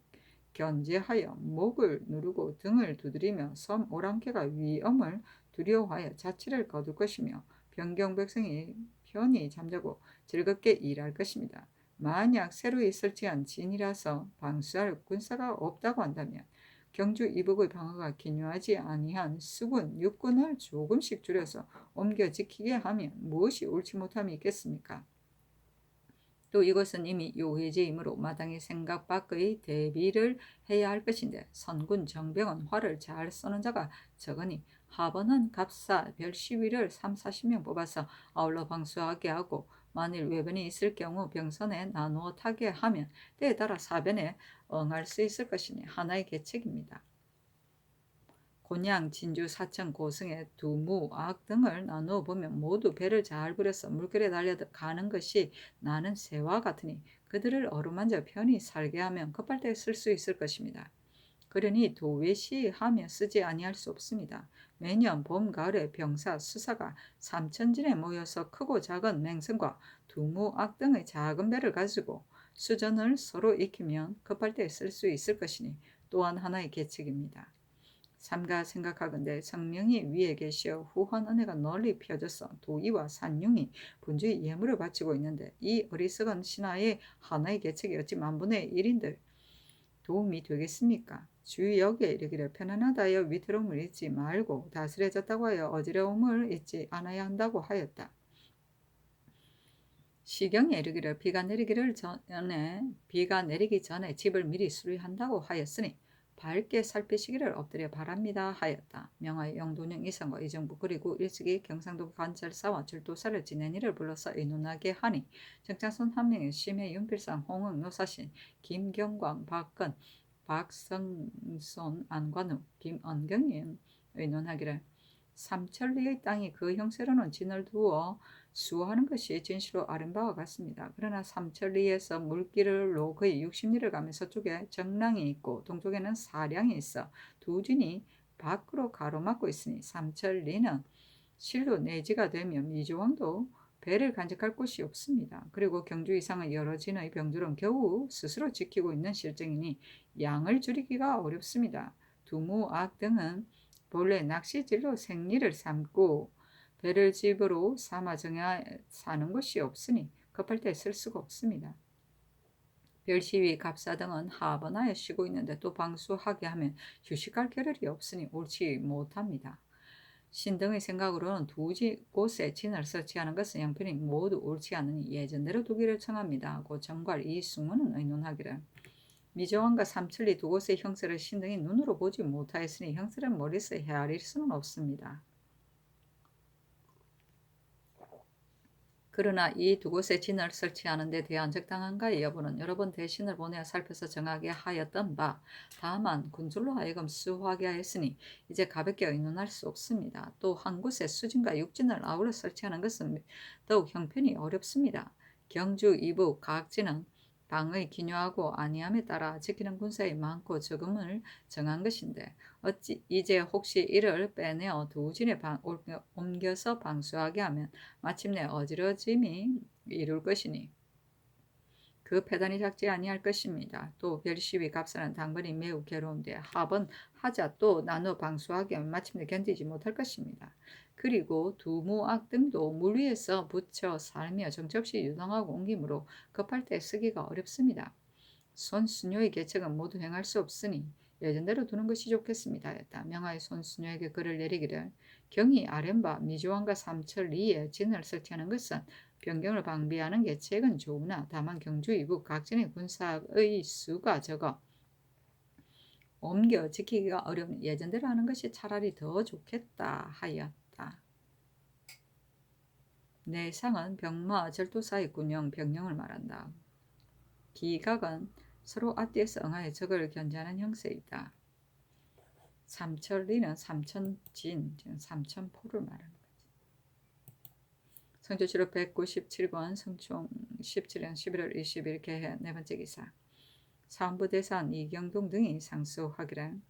견제하여 목을 누르고 등을 두드리며 섬 오랑캐가 위험을 두려워하여 자치를 거둘 것이며 변경 백성이 편히 잠자고 즐겁게 일할 것입니다. 만약 새로이 설치한 진이라서 방수할 군사가 없다고 한다면 경주 이북의 방어가 기묘하지 아니한 수군, 육군을 조금씩 줄여서 옮겨 지키게 하면 무엇이 옳지 못함이 있겠습니까? 또 이것은 이미 요해제이므로 마땅히 생각 밖의 대비를 해야 할 것인데 선군 정병은 활을 잘 쏘는 자가 적으니 하번은 갑사 별시위를 30-40명 뽑아서 아울러 방수하게 하고 만일 외변이 있을 경우 병선에 나누어 타게 하면 때에 따라 사변에 응할 수 있을 것이니 하나의 계책입니다. 곤양, 진주, 사천, 고성의 두무, 악 등을 나누어 보면 모두 배를 잘 부려서 물결에 달려가는 것이 나는 새와 같으니 그들을 어루만져 편히 살게 하면 급할 때 쓸 수 있을 것입니다. 그러니 도외시하며 쓰지 아니할 수 없습니다. 매년 봄, 가을에 병사, 수사가 삼천진에 모여서 크고 작은 맹성과 두무, 악 등의 작은 배를 가지고 수전을 서로 익히면 급할 때 쓸 수 있을 것이니 또한 하나의 계책입니다. 삼가 생각하건대 성명이 위에 계시어 후한 은혜가 널리 펴져서 도의와 산융이 분주히 예물을 바치고 있는데 이 어리석은 신하의 하나의 계책이 어찌 만분의 일인들 도움이 되겠습니까? 주역에 이르기를 편안하다 하여 위태로움을 잊지 말고 다스려졌다고 하여 어지러움을 잊지 않아야 한다고 하였다. 시경에 이르기를 비가 내리기 전에 집을 미리 수리한다고 하였으니 밝게 살피시기를 엎드려 바랍니다 하였다. 명하여 영돈령 이상과 이정부 그리고 일찍이 경상도 관찰사와 줄도사를 지낸 이를 불러서 의논하게 하니 정창선 한 명의 심해 윤필상 홍흥 노사신 김경광 박근 박성손 안관우 김언경이 의논하기를 삼천리의 땅이 그 형세로는 진을 두어 수호하는 것이 진실로 아는 바와 같습니다. 그러나 삼천리에서 물길로 거의 60리를 가면 서쪽에 정랑이 있고 동쪽에는 사량이 있어 두 진이 밖으로 가로막고 있으니 삼천리는 실로 내지가 되면 미조왕도 배를 간직할 곳이 없습니다. 그리고 경주 이상의 여러 진의 병들은 겨우 스스로 지키고 있는 실정이니 양을 줄이기가 어렵습니다. 두무악 등은 본래 낚시질로 생리를 삼고 배를 집으로 삼아 정야 사는 곳이 없으니 급할 때 쓸 수가 없습니다. 별시위 갑사 등은 하번하여 쉬고 있는데 또 방수하게 하면 휴식할 겨를이 없으니 옳지 못합니다. 신등의 생각으로는 두 곳에 진을 설치하는 것은 양편이 모두 옳지 않으니 예전대로 두기를 청합니다 하고 정괄 이승우는 의논하기를 미정원과 삼천리 두 곳의 형세를 신등이 눈으로 보지 못하였으니 형세를 머리서 헤아릴 수는 없습니다. 그러나 이 두 곳에 진을 설치하는 데 대한 적당한가의 여부는 여러 번 대신을 보내어 살펴서 정하게 하였던 바 다만 군줄로 하여금 수하게 하였으니 이제 가볍게 의논할 수 없습니다. 또 한 곳에 수진과 육진을 아울러 설치하는 것은 더욱 형편이 어렵습니다. 경주 이부 각지는 방의 기묘하고 아니함에 따라 지키는 군사의 많고 적음을 정한 것인데 어찌 이제 혹시 이를 빼내어 두 진에 옮겨서 방수하게 하면 마침내 어지러짐이 이룰 것이니 그 패단이 작지 아니할 것입니다. 또 별시위 값사는 당번이 매우 괴로운데 합은 하자 또 나눠 방수하게 하면 마침내 견디지 못할 것입니다. 그리고 두무악 등도 물 위에서 붙여 살며 정처없이 유동하고 옮김으로 급할 때 쓰기가 어렵습니다. 손수녀의 계책은 모두 행할 수 없으니 예전대로 두는 것이 좋겠습니다 했다. 명하여 손수녀에게 글을 내리기를 경이 아련바 미조왕과 삼천리에 진을 설치하는 것은 변경을 방비하는 계책은 좋으나 다만 경주 이북 각진의 군사의 수가 적어 옮겨 지키기가 어려우니 예전대로 하는 것이 차라리 더 좋겠다 하였다. 내상은 병마 절도사의 군용 병령을 말한다. 기각은 서로 앞뒤에서 응하여 적을 견제하는 형세이다. 삼천리는 삼천진, 삼천포를 말하는 거지. 성조실록 197권 성총 17년 11월 20일 개해 네 번째 기사. 사헌부대사원 이경동 등이 상수하기를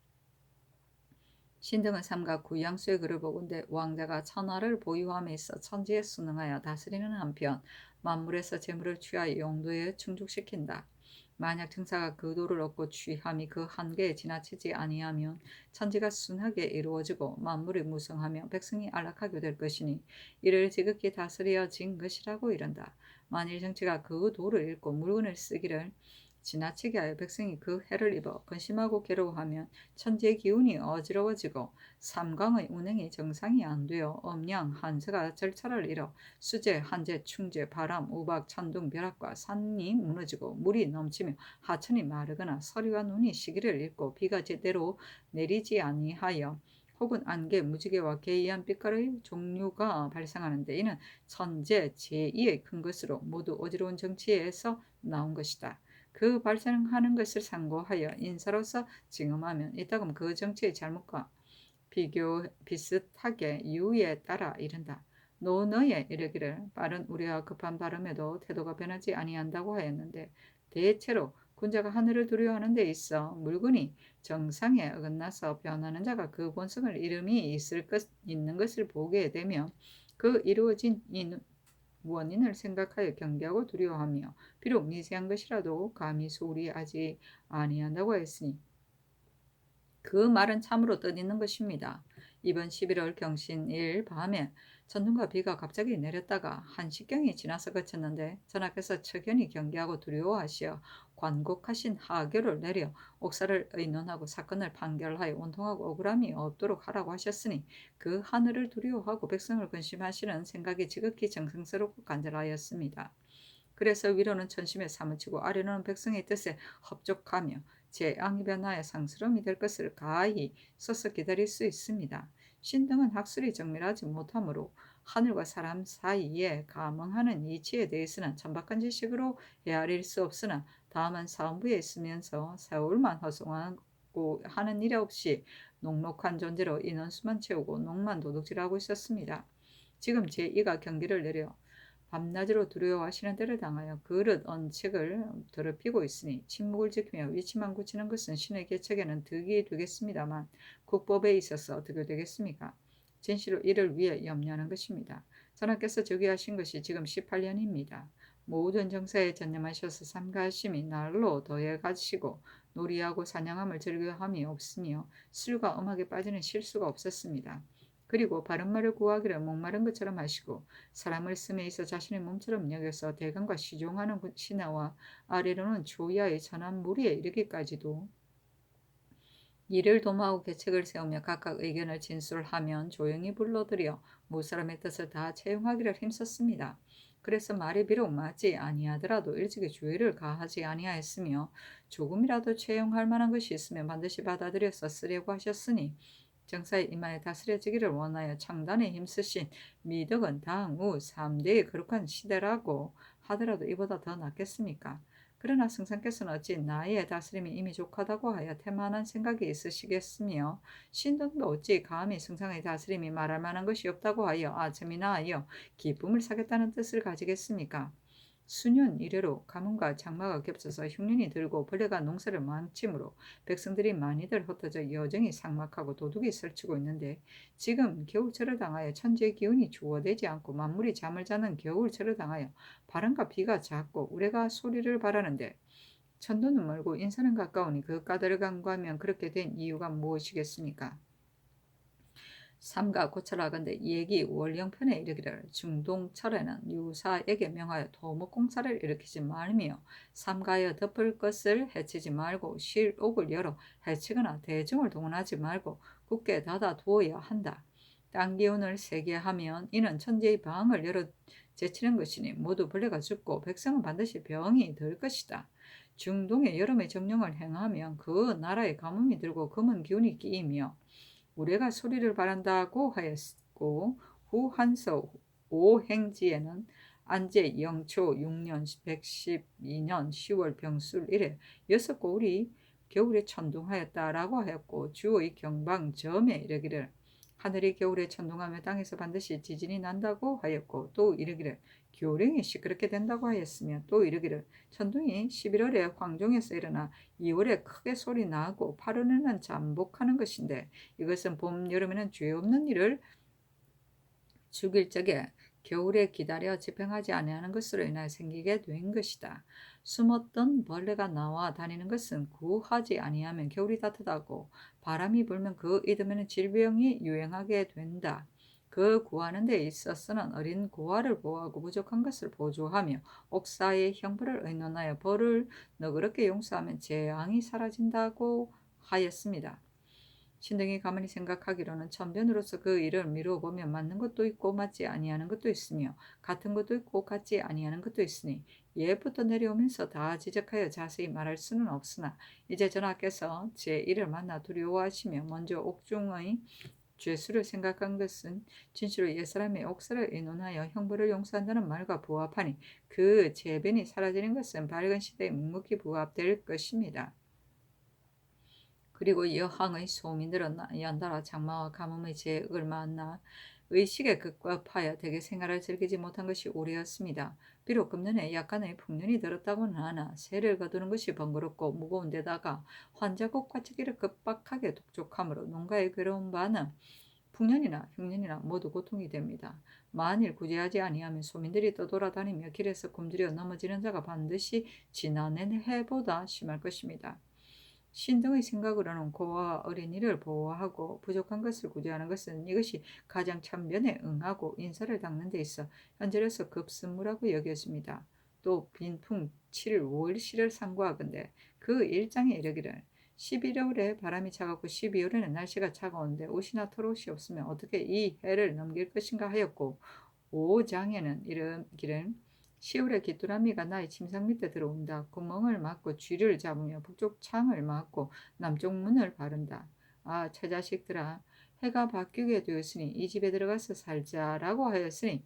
신등은 삼가 구양수의 글을 보건대 왕자가 천하를 보유함에 있어 천지에 순응하여 다스리는 한편 만물에서 재물을 취하여 용도에 충족시킨다. 만약 증사가 그 도를 얻고 취함이 그 한계에 지나치지 아니하면 천지가 순하게 이루어지고 만물이 무성하며 백성이 안락하게 될 것이니 이를 지극히 다스려진 것이라고 이른다. 만일 정치가 그 도를 잃고 물건을 쓰기를 지나치게 하여 백성이 그 해를 입어 근심하고 괴로워하면 천지의 기운이 어지러워지고 삼강의 운행이 정상이 안 되어 엄양 한세가 절차를 잃어 수재, 한재, 충재, 바람, 우박, 천둥, 벼락과 산이 무너지고 물이 넘치며 하천이 마르거나 서리와 눈이 시기를 잃고 비가 제대로 내리지 아니하여 혹은 안개, 무지개와 개이한 빛깔의 종류가 발생하는데 이는 천재 제2의 큰 것으로 모두 어지러운 정치에서 나온 것이다. 그 발생하는 것을 상고하여 인사로서 징험하면 이따금 그 정치의 잘못과 비슷하게 이유에 따라 이른다. 노너에 이르기를 빠른 우려와 급한 발음에도 태도가 변하지 아니한다고 하였는데 대체로 군자가 하늘을 두려워하는 데 있어 물건이 정상에 어긋나서 변하는 자가 그 본성을 이름이 있는 것을 보게 되면 그 이루어진 원인을 생각하여 경계하고 두려워하며 비록 미세한 것이라도 감히 소홀히 하지 아니한다고 했으니 그 말은 참으로 뜻있는 것입니다. 이번 11월 경신일 밤에 천둥과 비가 갑자기 내렸다가 한시경이 지나서 그쳤는데 전하께서 척연히 경계하고 두려워하시어 관곡하신 하교를 내려 옥사를 의논하고 사건을 판결하여 온통하고 억울함이 없도록 하라고 하셨으니 그 하늘을 두려워하고 백성을 근심하시는 생각이 지극히 정성스럽고 간절하였습니다. 그래서 위로는 천심에 사무치고 아래로는 백성의 뜻에 합족하며 재앙이 변하여 상스러움이 될 것을 가히 써서 기다릴 수 있습니다. 신등은 학술이 정밀하지 못하므로 하늘과 사람 사이에 감응하는 이치에 대해서는 천박한 지식으로 헤아릴 수 없으나 다만 사원부에 있으면서 세월만 허송하고 하는 일 없이 녹록한 존재로 인원수만 채우고 농만 도둑질하고 있었습니다. 지금 제2가 경기를 내려 밤낮으로 두려워하시는 때를 당하여 그릇 언책을 더럽히고 있으니 침묵을 지키며 위치만 굳히는 것은 신의 계책에는 득이 되겠습니다만 국법에 있어서 어떻게 되겠습니까? 진실로 이를 위해 염려하는 것입니다. 전하께서 즉위하신 것이 지금 18년입니다. 모든 정사에 전념하셔서 삼가하심이 날로 더해 가시고 놀이하고 사냥함을 즐겨함이 없으며 술과 음악에 빠지는 실수가 없었습니다. 그리고 바른 말을 구하기를 목마른 것처럼 하시고 사람을 쓰에 있어 자신의 몸처럼 여겨서 대강과 시종하는 신하와 아래로는 조야의 전한 무리에 이르기까지도 이를 도모하고 계책을 세우며 각각 의견을 진술하면 조용히 불러들여 무사람의 뜻을 다 채용하기를 힘썼습니다. 그래서 말이 비록 맞지 아니하더라도 일찍이 주의를 가하지 아니하였으며 조금이라도 채용할 만한 것이 있으면 반드시 받아들여서 쓰려고 하셨으니 정사의 이마에 다스려지기를 원하여 창단에 힘쓰신 미덕은 당후 3대의 거룩한 시대라고 하더라도 이보다 더 낫겠습니까? 그러나 승상께서는 어찌 나의 다스림이 이미 족하다고 하여 태만한 생각이 있으시겠으며 신등도 어찌 감히 승상의 다스림이 말할 만한 것이 없다고 하여 아첨이나 하여 기쁨을 사겠다는 뜻을 가지겠습니까? 수년 이래로 가뭄과 장마가 겹쳐서 흉년이 들고 벌레가 농사를 망치므로 백성들이 많이들 흩어져 여정이 삭막하고 도둑이 설치고 있는데 지금 겨울철을 당하여 천지의 기운이 주어되지 않고 만물이 잠을 자는 겨울철을 당하여 바람과 비가 잦고 우레가 소리를 바라는데 천도는 멀고 인사는 가까우니 그 까닭을 간구하면 그렇게 된 이유가 무엇이겠습니까? 삼가 고철하건대 얘기 월령편에 이르기를 중동철에는 유사에게 명하여 도목공사를 일으키지 말며 삼가여 덮을 것을 해치지 말고 실옥을 열어 해치거나 대중을 동원하지 말고 굳게 닫아 두어야 한다. 땅 기운을 세게 하면 이는 천재의 방을 열어 제치는 것이니 모두 벌레가 죽고 백성은 반드시 병이 들 것이다. 중동의 여름의 정령을 행하면 그 나라에 가뭄이 들고 검은 기운이 끼이며 우레가 소리를 바란다고 하였고 후한서 오행지에는 안제 영초 6년 112년 10월 병술 이래 6고울이 겨울에 천둥하였다라고 하였고 주의 경방점에 이르기를 하늘이 겨울에 천둥하며 땅에서 반드시 지진이 난다고 하였고 또 이르기를 교령이 시끄럽게 된다고 하였으며 또 이르기를 천둥이 11월에 황종에서 일어나 2월에 크게 소리 나고 8월에는 잠복하는 것인데 이것은 봄, 여름에는 죄 없는 일을 죽일 적에 겨울에 기다려 집행하지 아니하는 것으로 인하여 생기게 된 것이다. 숨었던 벌레가 나와 다니는 것은 구하지 아니하면 겨울이 따뜻하고 바람이 불면 그 이듬해는 질병이 유행하게 된다. 그 구하는 데 있어서는 어린 고아를 보호하고 부족한 것을 보조하며 옥사의 형벌을 의논하여 벌을 너그럽게 용서하면 재앙이 사라진다고 하였습니다. 신등이 가만히 생각하기로는 천변으로서 그 일을 미루어 보면 맞는 것도 있고 맞지 아니하는 것도 있으며 같은 것도 있고 같지 아니하는 것도 있으니 예부터 내려오면서 다 지적하여 자세히 말할 수는 없으나 이제 전하께서 제 일을 만나 두려워하시며 먼저 옥중의 죄수를 생각한 것은 진실로 옛사람의 옥사를 의논하여 형벌을 용서한다는 말과 부합하니 그 재변이 사라지는 것은 밝은 시대에 묵묵히 부합될 것입니다. 그리고 여항의 소민들은 연달아 장마와 가뭄의 제을 만나 의식에 급급하여 대개 생활을 즐기지 못한 것이 오래였습니다. 비록 금년에 약간의 풍년이 들었다고는 하나 새를 거두는 것이 번거롭고 무거운 데다가 환자국 과치기를 급박하게 독촉하므로 농가의 괴로운 바는 풍년이나 흉년이나 모두 고통이 됩니다. 만일 구제하지 아니하면 소민들이 떠돌아다니며 길에서 굶주려 넘어지는 자가 반드시 지난해 해보다 심할 것입니다. 신등의 생각으로는 고아와 어린이를 보호하고 부족한 것을 구제하는 것은 이것이 가장 참변에 응하고 인사를 닦는 데 있어 현재로서 급선무라고 여겨집니다. 또 빈풍 7일 5일시를 상고하건대 그 일장에 이르기를 11월에 바람이 차갑고 12월에는 날씨가 차가운데 옷이나 털옷이 없으면 어떻게 이 해를 넘길 것인가 하였고 5장에는 이르기를 10월에 귀뚜라미가 나의 침상 밑에 들어온다. 구멍을 막고 쥐를 잡으며 북쪽 창을 막고 남쪽 문을 바른다. 아, 처자식들아, 해가 바뀌게 되었으니 이 집에 들어가서 살자라고 하였으니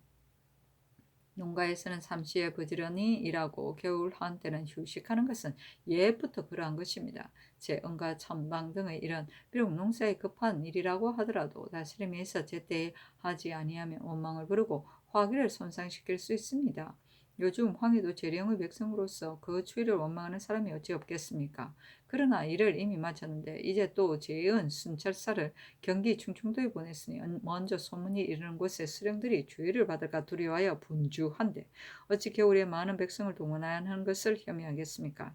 농가에서는 삼시에 부지런히 일하고 겨울 한때는 휴식하는 것은 예부터 그러한 것입니다. 재응과 천방 등의 일은 비록 농사에 급한 일이라고 하더라도 다스림이 있어 제때에 하지 아니하면 원망을 부르고 화기를 손상시킬 수 있습니다. 요즘 황해도 재령의 백성으로서 그 추위를 원망하는 사람이 어찌 없겠습니까? 그러나 일을 이미 마쳤는데 이제 또 재은 순찰사를 경기 충청도에 보냈으니 먼저 소문이 이르는 곳에 수령들이 주의를 받을까 두려워하여 분주한데 어찌 겨울에 많은 백성을 동원해야 하는 것을 혐의하겠습니까?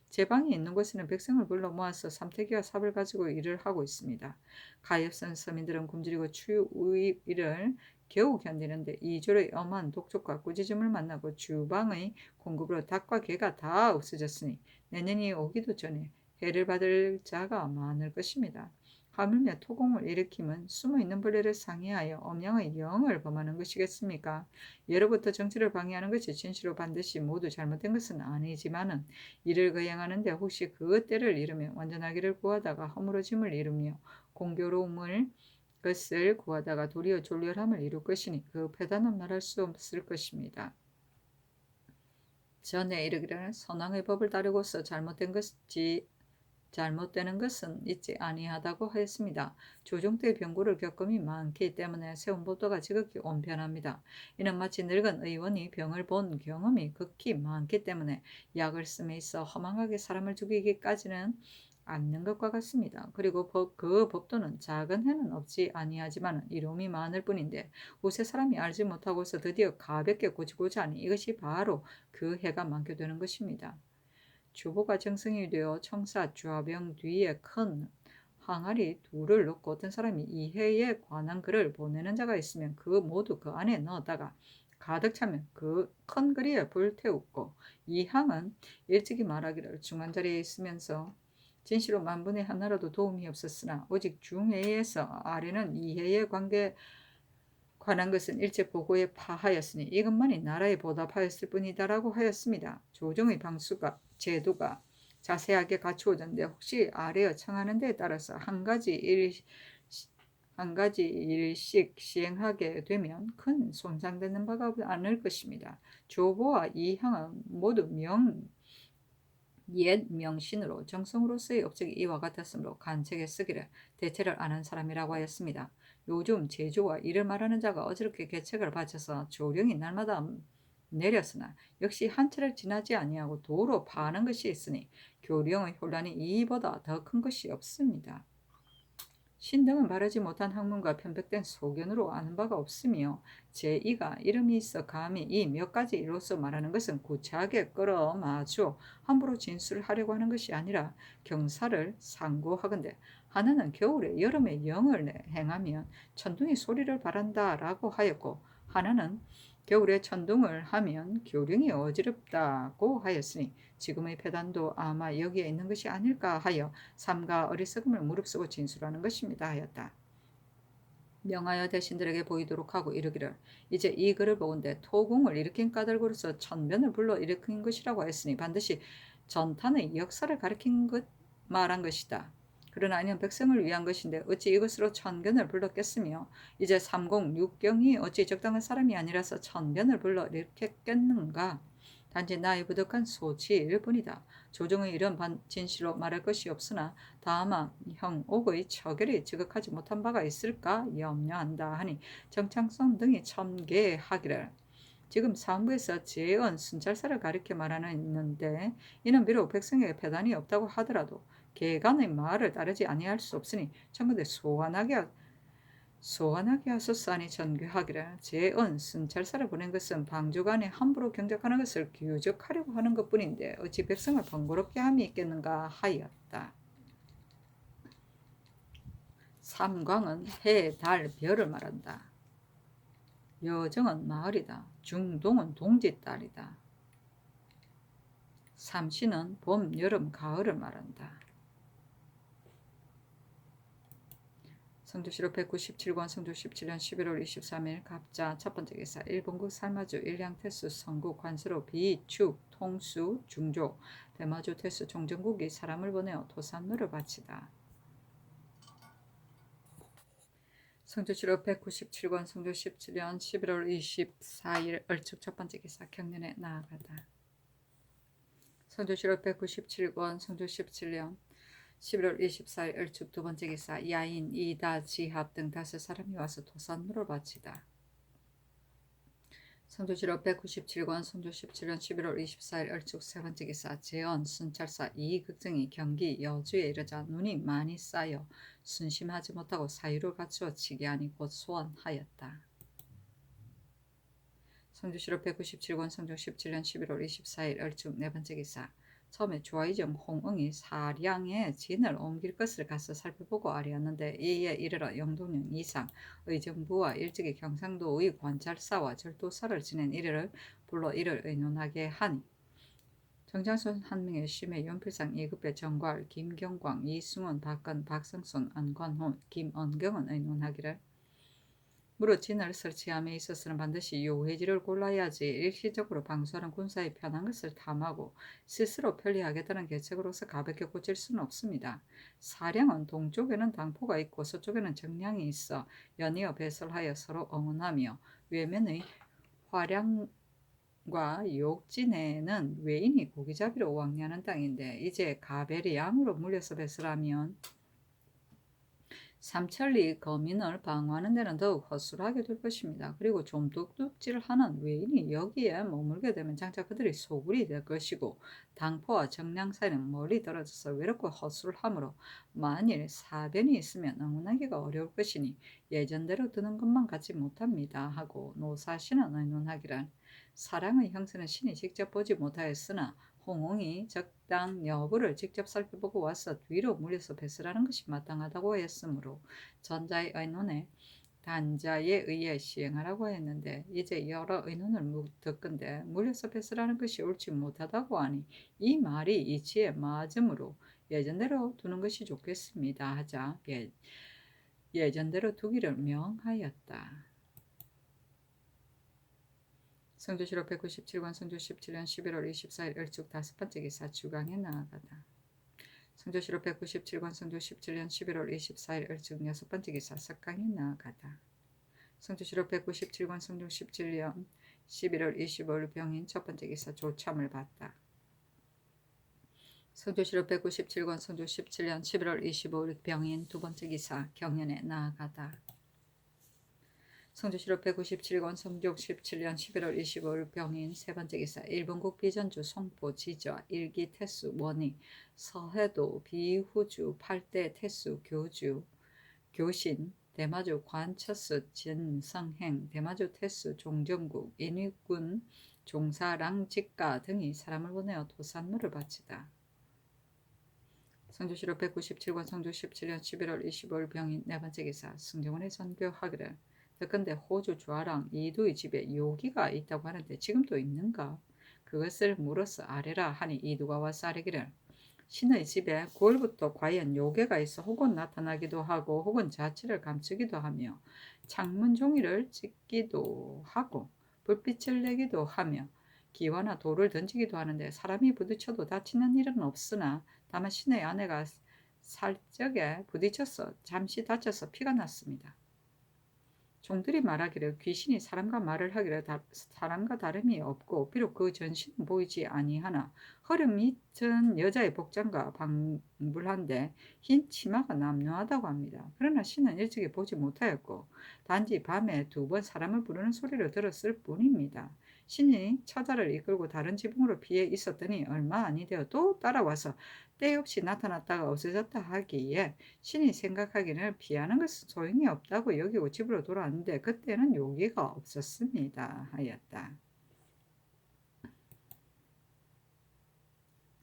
제 방에 있는 곳에는 백성을 불러 모아서 삼태기와 삽을 가지고 일을 하고 있습니다. 가엾은 서민들은 굶주리고 추위를 겨우 견디는데 이조의 엄한 독촉과 꾸짖음을 만나고 주방의 공급으로 닭과 개가 다 없어졌으니 내년이 오기도 전에 해를 받을 자가 많을 것입니다. 하물며 토공을 일으키면 숨어있는 벌레를 상해하여 엄양의 영을 범하는 것이겠습니까? 예로부터 정치를 방해하는 것이 진실로 반드시 모두 잘못된 것은 아니지만은 이를 거행하는데 혹시 그 때를 이르며 완전하기를 구하다가 허물어짐을 이루며 공교로움을 것을 구하다가 도리어 졸렬함을 이룰 것이니 그 패단은 말할 수 없을 것입니다. 전에 이르기를 선왕의 법을 따르고서 잘못되는 것은 있지 아니하다고 하였습니다. 조정 때 병고를 겪음이 많기 때문에 세운 법도가 지극히 온편합니다. 이는 마치 늙은 의원이 병을 본 경험이 극히 많기 때문에 약을 씀에 있어 허망하게 사람을 죽이기까지는 않는 것과 같습니다. 그리고 그 법도는 작은 해는 없지 아니하지만 이로움이 많을 뿐인데 옷에 사람이 알지 못하고서 드디어 가볍게 고치고자 하니 이것이 바로 그 해가 많게 되는 것입니다. 주보가 정승이 되어 청사 좌병 뒤에 큰 항아리 둘을 넣고 어떤 사람이 이 해에 관한 글을 보내는 자가 있으면 그 모두 그 안에 넣었다가 가득 차면 그 큰 그리에 불태웠고 이 항은 일찍이 말하기를 중한 자리에 있으면서 진시로 만분의 하나라도 도움이 없었으나 오직 중해에서 아래는 이 해에 관한 것은 일제 보고에 파하였으니 이것만이 나라에 보답하였을 뿐이다라고 하였습니다. 조정의 방수가 제도가 자세하게 갖추어졌는데 혹시 아래어 청하는 데에 따라서 한 가지 일씩 시행하게 되면 큰 손상되는 바가 않을 것입니다. 조보와 이항은 모두 옛 명신으로 정성으로서의 업적이 이와 같았으므로 간책에 쓰기를 대체를 안 한 사람이라고 하였습니다. 요즘 제조와 이를 말하는 자가 어저께 계책을 바쳐서 조령이 날마다 내렸으나 역시 한철을 지나지 아니하고 도로 파는 것이 있으니 교령의 혼란이 이보다 더 큰 것이 없습니다. 신등은 바르지 못한 학문과 편백된 소견으로 아는 바가 없으며 제2가 이름이 있어 감히 이 몇 가지 일로서 말하는 것은 구차하게 끌어마주 함부로 진술을 하려고 하는 것이 아니라 경사를 상고하건대 하나는 겨울에 여름에 영을 행하면 천둥이 소리를 바란다라고 하였고 하나는 겨울에 천둥을 하면 교령이 어지럽다고 하였으니 지금의 패단도 아마 여기에 있는 것이 아닐까 하여 삼가 어리석음을 무릅쓰고 진술하는 것입니다 하였다. 명하여 대신들에게 보이도록 하고 이르기를 이제 이 글을 보건대 토궁을 일으킨 까닭으로서 천변을 불러 일으킨 것이라고 하였으니 반드시 전탄의 역사를 가리킨 것 말한 것이다. 그러나 이는 백성을 위한 것인데 어찌 이것으로 천변을 불렀겠으며 이제 삼공육경이 어찌 적당한 사람이 아니라서 천변을 불러 일으켰겠는가. 단지 나의 부득한 소치일 뿐이다. 조정의 이런 진실로 말할 것이 없으나 다만 형 옥의 처결이 지극하지 못한 바가 있을까 염려한다 하니 정창성 등이 첨계하기를 지금 사무에서 재언 순찰사를 가리켜 말하는데 이는 비록 백성에게 배단이 없다고 하더라도 개간의 말을 따르지 아니할 수 없으니 청구대 소환하게 하소서 하니 전교하기를 재언 순찰사를 보낸 것은 방주간에 함부로 경작하는 것을 규적하려고 하는 것뿐인데 어찌 백성을 번거롭게 함이 있겠는가 하였다. 삼광은 해, 달, 별을 말한다. 여정은 마을이다. 중동은 동짓달이다. 삼시는 봄, 여름, 가을을 말한다. 성조실록 197권 성조 17년 11월 23일 갑자 첫 번째 기사 일본국 살마주 일량태수 성국 관수로 비축 통수 중조 대마주 태수 종전국이 사람을 보내어 도산노를 바치다. 성조실록 197권 성조 17년 11월 24일 얼축 첫 번째 기사 경련에 나아가다. 성조실록 197권 성조 17년 11월 24일 얼축 두 번째 기사 야인, 이다, 지합 등 5사람이 와서 도산노를 바치다. 성조실록 197권 성조 17년 11월 24일 얼축 세 번째 기사 재언, 순찰사 이극증이 경기 여주에 이르자 눈이 많이 쌓여 순심하지 못하고 사유를 갖추어 치게 하니 곧 소환하였다. 성조실록 197권 성조 17년 11월 24일 얼축 네 번째 기사 처음에 조아이정 홍응이 사량에 진을 옮길 것을 가서 살펴보고 아뢰었는데 이에 이르러 영동령 이상 의정부와 일찍이 경상도의 관찰사와 절도사를 지낸 이를 불러 이를 의논하게 하니 정장손 한명의 심해 연필상 2급의 정괄 김경광 이승원 박건 박성손 안관훈 김언경은 의논하기를 무릇 진을 설치함에 있어서는 반드시 요회지를 골라야지 일시적으로 방수하는 군사의 편한 것을 탐하고 스스로 편리하겠다는 계책으로서 가볍게 고칠 수는 없습니다. 사량은 동쪽에는 당포가 있고 서쪽에는 정량이 있어 연이어 배설하여 서로 응원하며 외면의 화량과 욕진에는 외인이 고기잡이로 왕래하는 땅인데 이제 가벨이 양으로 물려서 배설하면 삼천리 거민을 방어하는 데는 더욱 허술하게 될 것입니다. 그리고 좀 뚝뚝질하는 외인이 여기에 머물게 되면 장차 그들이 소굴이 될 것이고 당포와 정량 사이는 멀리 떨어져서 외롭고 허술하므로 만일 사변이 있으면 응원하기가 어려울 것이니 예전대로 드는 것만 갖지 못합니다 하고 노사신은 의논하기를 사랑의 형세는 신이 직접 보지 못하였으나 홍홍이 적당 여부를 직접 살펴보고 와서 뒤로 물려서 배설하는 것이 마땅하다고 했으므로 전자의 의논에 단자에 의해 시행하라고 했는데 이제 여러 의논을 듣건대 물려서 배설하는 것이 옳지 못하다고 하니 이 말이 이치에 맞으므로 예전대로 두는 것이 좋겠습니다 하자 예전대로 두기를 명하였다. 성조실록 197권 성조 17년 11월 24일 얼축 다섯 번째 기사 주강에 나아가다. 성조실록 197권 성조 17년 11월 24일 얼축 여섯 번째 기사 석강에 나아가다. 성조실록 197권 성조 17년 11월 25일 병인 첫 번째 기사 조참을 받다. 성조실록 197권 성조 17년 11월 25일 병인 두 번째 기사 경연에 나아가다. 성조실록 197권 성조 17년 11월 25일 병인 세 번째 기사 일본국 비전주 송포 지저 일기 태수 원희 서해도 비후주 8대 태수 교주 교신 대마주 관처스 진성행 대마주 태수 종정국 인위군 종사랑 직가 등이 사람을 보내어 도산노를 바치다. 성조실록 197권 성조 17년 11월 25일 병인 네 번째 기사 승정원의 선교하기를 듣건대 호주 주아랑 이두의 집에 요기가 있다고 하는데 지금도 있는가? 그것을 물어서 아뢰라 하니 이두가 와서 아뢰기를 신의 집에 9월부터 과연 요괴가 있어 혹은 나타나기도 하고 혹은 자취를 감추기도 하며 창문 종이를 찢기도 하고 불빛을 내기도 하며 기와나 돌을 던지기도 하는데 사람이 부딪혀도 다치는 일은 없으나 다만 신의 아내가 살적에 부딪혀서 잠시 다쳐서 피가 났습니다. 종들이 말하기를 귀신이 사람과 말을 하기를 사람과 다름이 없고 비록 그 전신은 보이지 아니하나 허름 밑은 여자의 복장과 방불한데 흰 치마가 남루하다고 합니다. 그러나 신은 일찍이 보지 못하였고 단지 밤에 2번 사람을 부르는 소리를 들었을 뿐입니다. 신이 처자를 이끌고 다른 지붕으로 피해 있었더니 얼마 아니 되어 또 따라와서 때없이 나타났다가 없어졌다 하기에 신이 생각하기는 피하는 것은 소용이 없다고 여기고 집으로 돌아왔는데 그때는 요기가 없었습니다 하였다.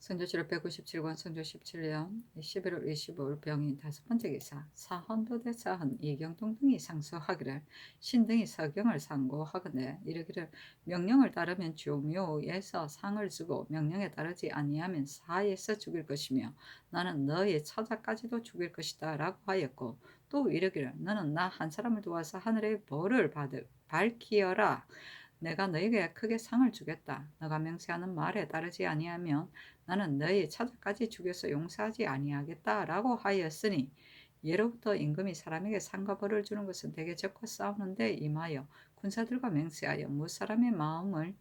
성조실록 197권 성조 17년 11월 25일 병인 다섯 번째 기사 사헌도대 사헌 이경동 등이 상소하기를 신등이 서경을 상고하거늘 이르기를 명령을 따르면 조묘에서 상을 주고 명령에 따르지 아니하면 사에서 죽일 것이며 나는 너의 처자까지도 죽일 것이다 라고 하였고 또 이르기를 너는 나 한 사람을 도와서 하늘의 벌을 밝히어라. 내가 너에게 크게 상을 주겠다. 너가 맹세하는 말에 따르지 아니하면 나는 너희 차자까지 죽여서 용서하지 아니하겠다라고 하였으니 예로부터 임금이 사람에게 상과 벌을 주는 것은 대개 적과 싸우는 데 임하여 군사들과 맹세하여 무사람의 마음을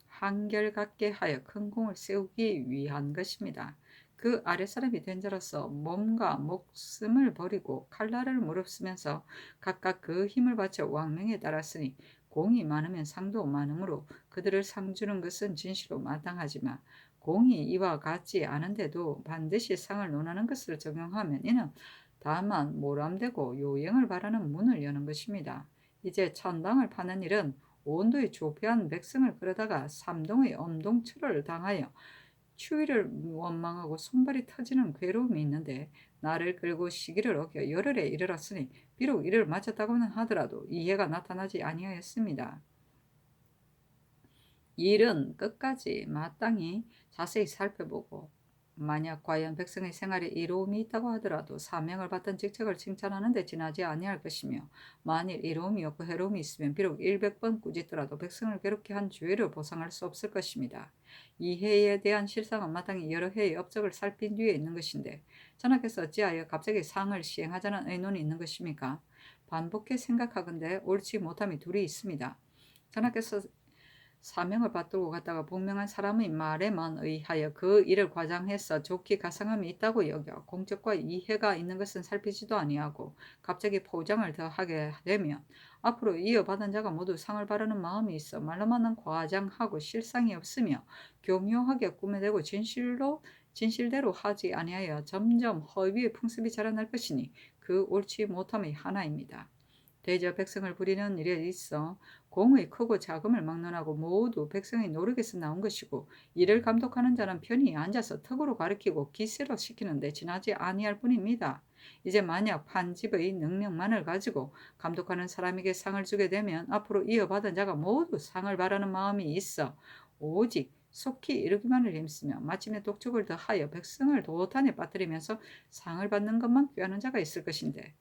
한결같게 하여 큰 공을 세우기 위한 것입니다. 그 아랫사람이 된 자로서 몸과 목숨을 버리고 칼날을 무릅쓰면서 각각 그 힘을 바쳐 왕명에 따랐으니 공이 많으면 상도 많으므로 그들을 상 주는 것은 진실로 마땅하지만 공이 이와 같지 않은데도 반드시 상을 논하는 것을 적용하면 이는 다만 모람되고 요행을 바라는 문을 여는 것입니다. 이제 천당을 파는 일은 온도의 조폐한 백성을 끌어다가 삼동의 엄동출을 당하여 추위를 원망하고 손발이 터지는 괴로움이 있는데 나를 끌고 시기를 어겨 열흘에 이르렀으니 비록 이를 마쳤다고는 하더라도 이해가 나타나지 아니하였습니다. 일은 끝까지 마땅히 자세히 살펴보고 만약 과연 백성의 생활에 이로움이 있다고 하더라도 사명을 받던 직책을 칭찬하는 데 지나지 아니할 것이며 만일 이로움이 없고 해로움이 있으면 비록 100번 꾸짖더라도 백성을 괴롭게 한 죄를 보상할 수 없을 것입니다. 이 해에 대한 실상은 마땅히 여러 해의 업적을 살핀 뒤에 있는 것인데 전하께서 어찌하여 갑자기 상을 시행하자는 의논이 있는 것입니까? 반복해 생각하건대 옳지 못함이 둘이 있습니다. 전하께서 사명을 받들고 갔다가 복명한 사람의 말에만 의하여 그 일을 과장해서 좋게 가상함이 있다고 여겨 공적과 이해가 있는 것은 살피지도 아니하고 갑자기 포장을 더하게 되면 앞으로 이어받은 자가 모두 상을 바라는 마음이 있어 말로만은 과장하고 실상이 없으며 교묘하게 꾸며대고 진실대로 하지 아니하여 점점 허위의 풍습이 자라날 것이니 그 옳지 못함의 하나입니다. 대저 백성을 부리는 일에 있어 공의 크고 작음을 막론하고 모두 백성의 노력에서 나온 것이고 이를 감독하는 자는 편히 앉아서 턱으로 가리키고 기세로 시키는데 지나지 아니할 뿐입니다. 이제 만약 판집의 능력만을 가지고 감독하는 사람에게 상을 주게 되면 앞으로 이어받은 자가 모두 상을 바라는 마음이 있어 오직 속히 이르기만을 힘쓰며 마침내 독촉을 더하여 백성을 도탄에 빠뜨리면서 상을 받는 것만 꾀하는 자가 있을 것인데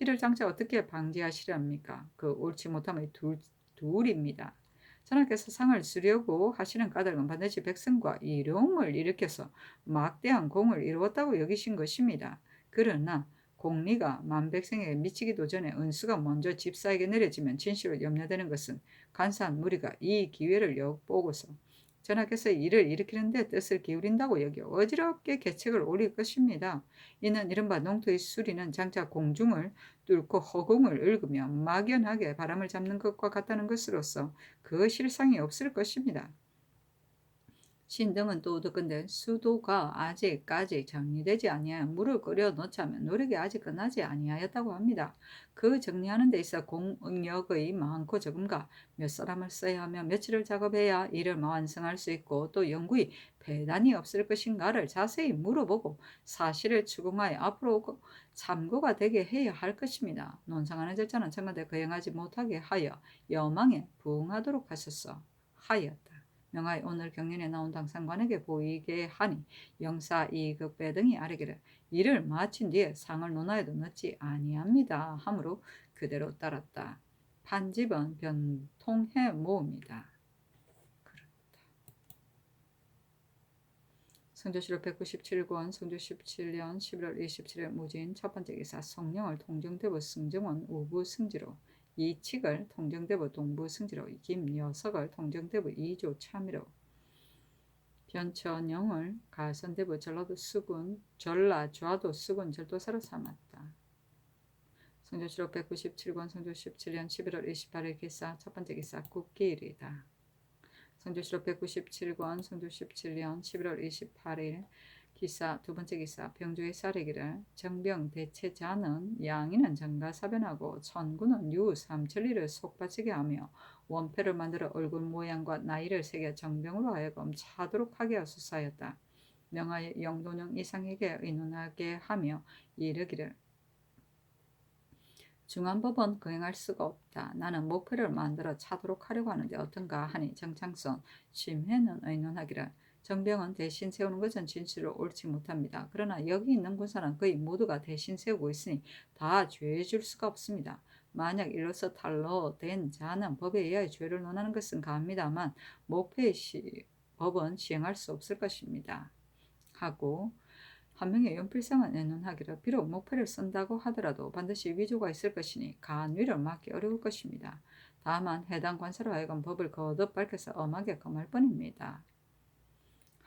이를 장차 어떻게 방지하시렵니까? 그 옳지 못함의 둘입니다. 전하께서 상을 주려고 하시는 까닭은 반드시 백성과 이룡을 일으켜서 막대한 공을 이루었다고 여기신 것입니다. 그러나 공리가 만백성에게 미치기도 전에 은수가 먼저 집사에게 내려지면 진실로 염려되는 것은 간사한 무리가 이 기회를 엿보고서 전하께서 이를 일으키는 데 뜻을 기울인다고 여겨 어지럽게 계책을 올릴 것입니다. 이는 이른바 농토의 수리는 장차 공중을 뚫고 허공을 읊으며 막연하게 바람을 잡는 것과 같다는 것으로서 그 실상이 없을 것입니다. 신등은 또 어두건대 수도가 아직까지 정리되지 아니하여 물을 끓여 놓자면 노력이 아직 끝나지 아니하였다고 합니다. 그 정리하는 데 있어 공력의 많고 적음과 몇 사람을 써야 하며 며칠을 작업해야 이를 완성할 수 있고 또 연구의 배단이 없을 것인가를 자세히 물어보고 사실을 추궁하여 앞으로 참고가 되게 해야 할 것입니다. 논상하는 절차는 청와대 거행하지 못하게 하여 여망에 부응하도록 하셨어 하였다. 명하여 오늘 경연에 나온 당상관에게 보이게 하니 영사 이극배 등이 아뢰기를 이를 마친 뒤에 상을 논하여도 늦지 아니합니다 하므로 그대로 따랐다. 판집은 변통해 모읍니다. 성조실록 197권 성조 17년 11월 27일 무진 첫 번째 기사 성령을 통정대부 승정원 우부 승지로 이칙을 통정대부 동부 승지로 김여석을 통정대부 이조 참의로 변천영을 가선대부 전라도 수군 전라 좌도 수군 절도사로 삼았다. 성조실록 197권 성조 17년 11월 28일 기사 첫 번째 기사 국기일이다. 성조실록 197권 성조 17년 11월 28일 기사 두 번째 기사 병조의 사례기를 정병 대체자는 양인은 정가사변하고 천구는 유삼천리를 속바치게 하며 원패를 만들어 얼굴 모양과 나이를 새겨 정병으로 하여금 차도록 하게 하소서하였다. 명하여 영도령 이상에게 의논하게 하며 이르기를 중앙법은 거행할 수가 없다. 나는 목표를 만들어 차도록 하려고 하는데 어떤가 하니 정창선 심회는 의논하기를 정병은 대신 세우는 것은 진실로 옳지 못합니다. 그러나 여기 있는 군사는 거의 모두가 대신 세우고 있으니 다 죄 줄 수가 없습니다. 만약 이로써 탄로된 자는 법에 의하여 죄를 논하는 것은 가합니다만 목패의 법은 시행할 수 없을 것입니다. 하고 한 명의 연필상은 내놓하기를 비록 목패를 쓴다고 하더라도 반드시 위조가 있을 것이니 간위를 막기 어려울 것입니다. 다만 해당 관사로 하여금 법을 거듭 밝혀서 엄하게 검할 뿐입니다.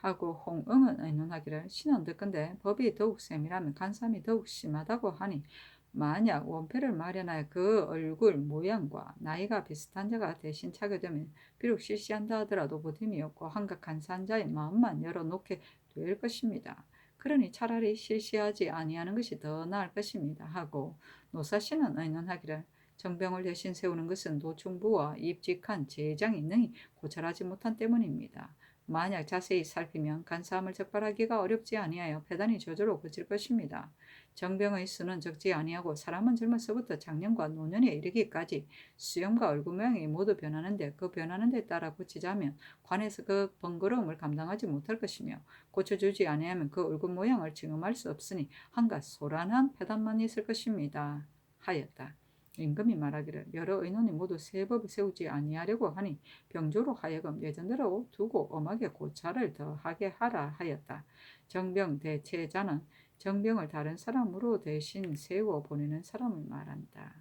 하고 홍응은 의논하기를 신은 듣건대 법이 더욱 세밀하면 간삼이 더욱 심하다고 하니 만약 원패를 마련하여 그 얼굴 모양과 나이가 비슷한 자가 대신 차게 되면 비록 실시한다 하더라도 부팀이 없고 한각 간사한 자의 마음만 열어놓게 될 것입니다. 그러니 차라리 실시하지 아니하는 것이 더 나을 것입니다. 하고 노사신은 의논하기를 정병을 대신 세우는 것은 노충부와 입직한 제장이 능히 고찰하지 못한 때문입니다. 만약 자세히 살피면 간사함을 적발하기가 어렵지 아니하여 패단이 저절로 그칠 것입니다. 정병의 수는 적지 아니하고 사람은 젊어서부터 장년과 노년에 이르기까지 수염과 얼굴 모양이 모두 변하는데 그 변하는 데 따라 고치자면 관에서 그 번거로움을 감당하지 못할 것이며 고쳐주지 아니하면 그 얼굴 모양을 증음할 수 없으니 한갓 소란한 패단만 있을 것입니다. 하였다. 임금이 말하기를 여러 의논이 모두 새 법을 세우지 아니하려고 하니 병조로 하여금 예전대로 두고 엄하게 고찰을 더하게 하라 하였다. 정병 대체자는 정병을 다른 사람으로 대신 세워 보내는 사람을 말한다.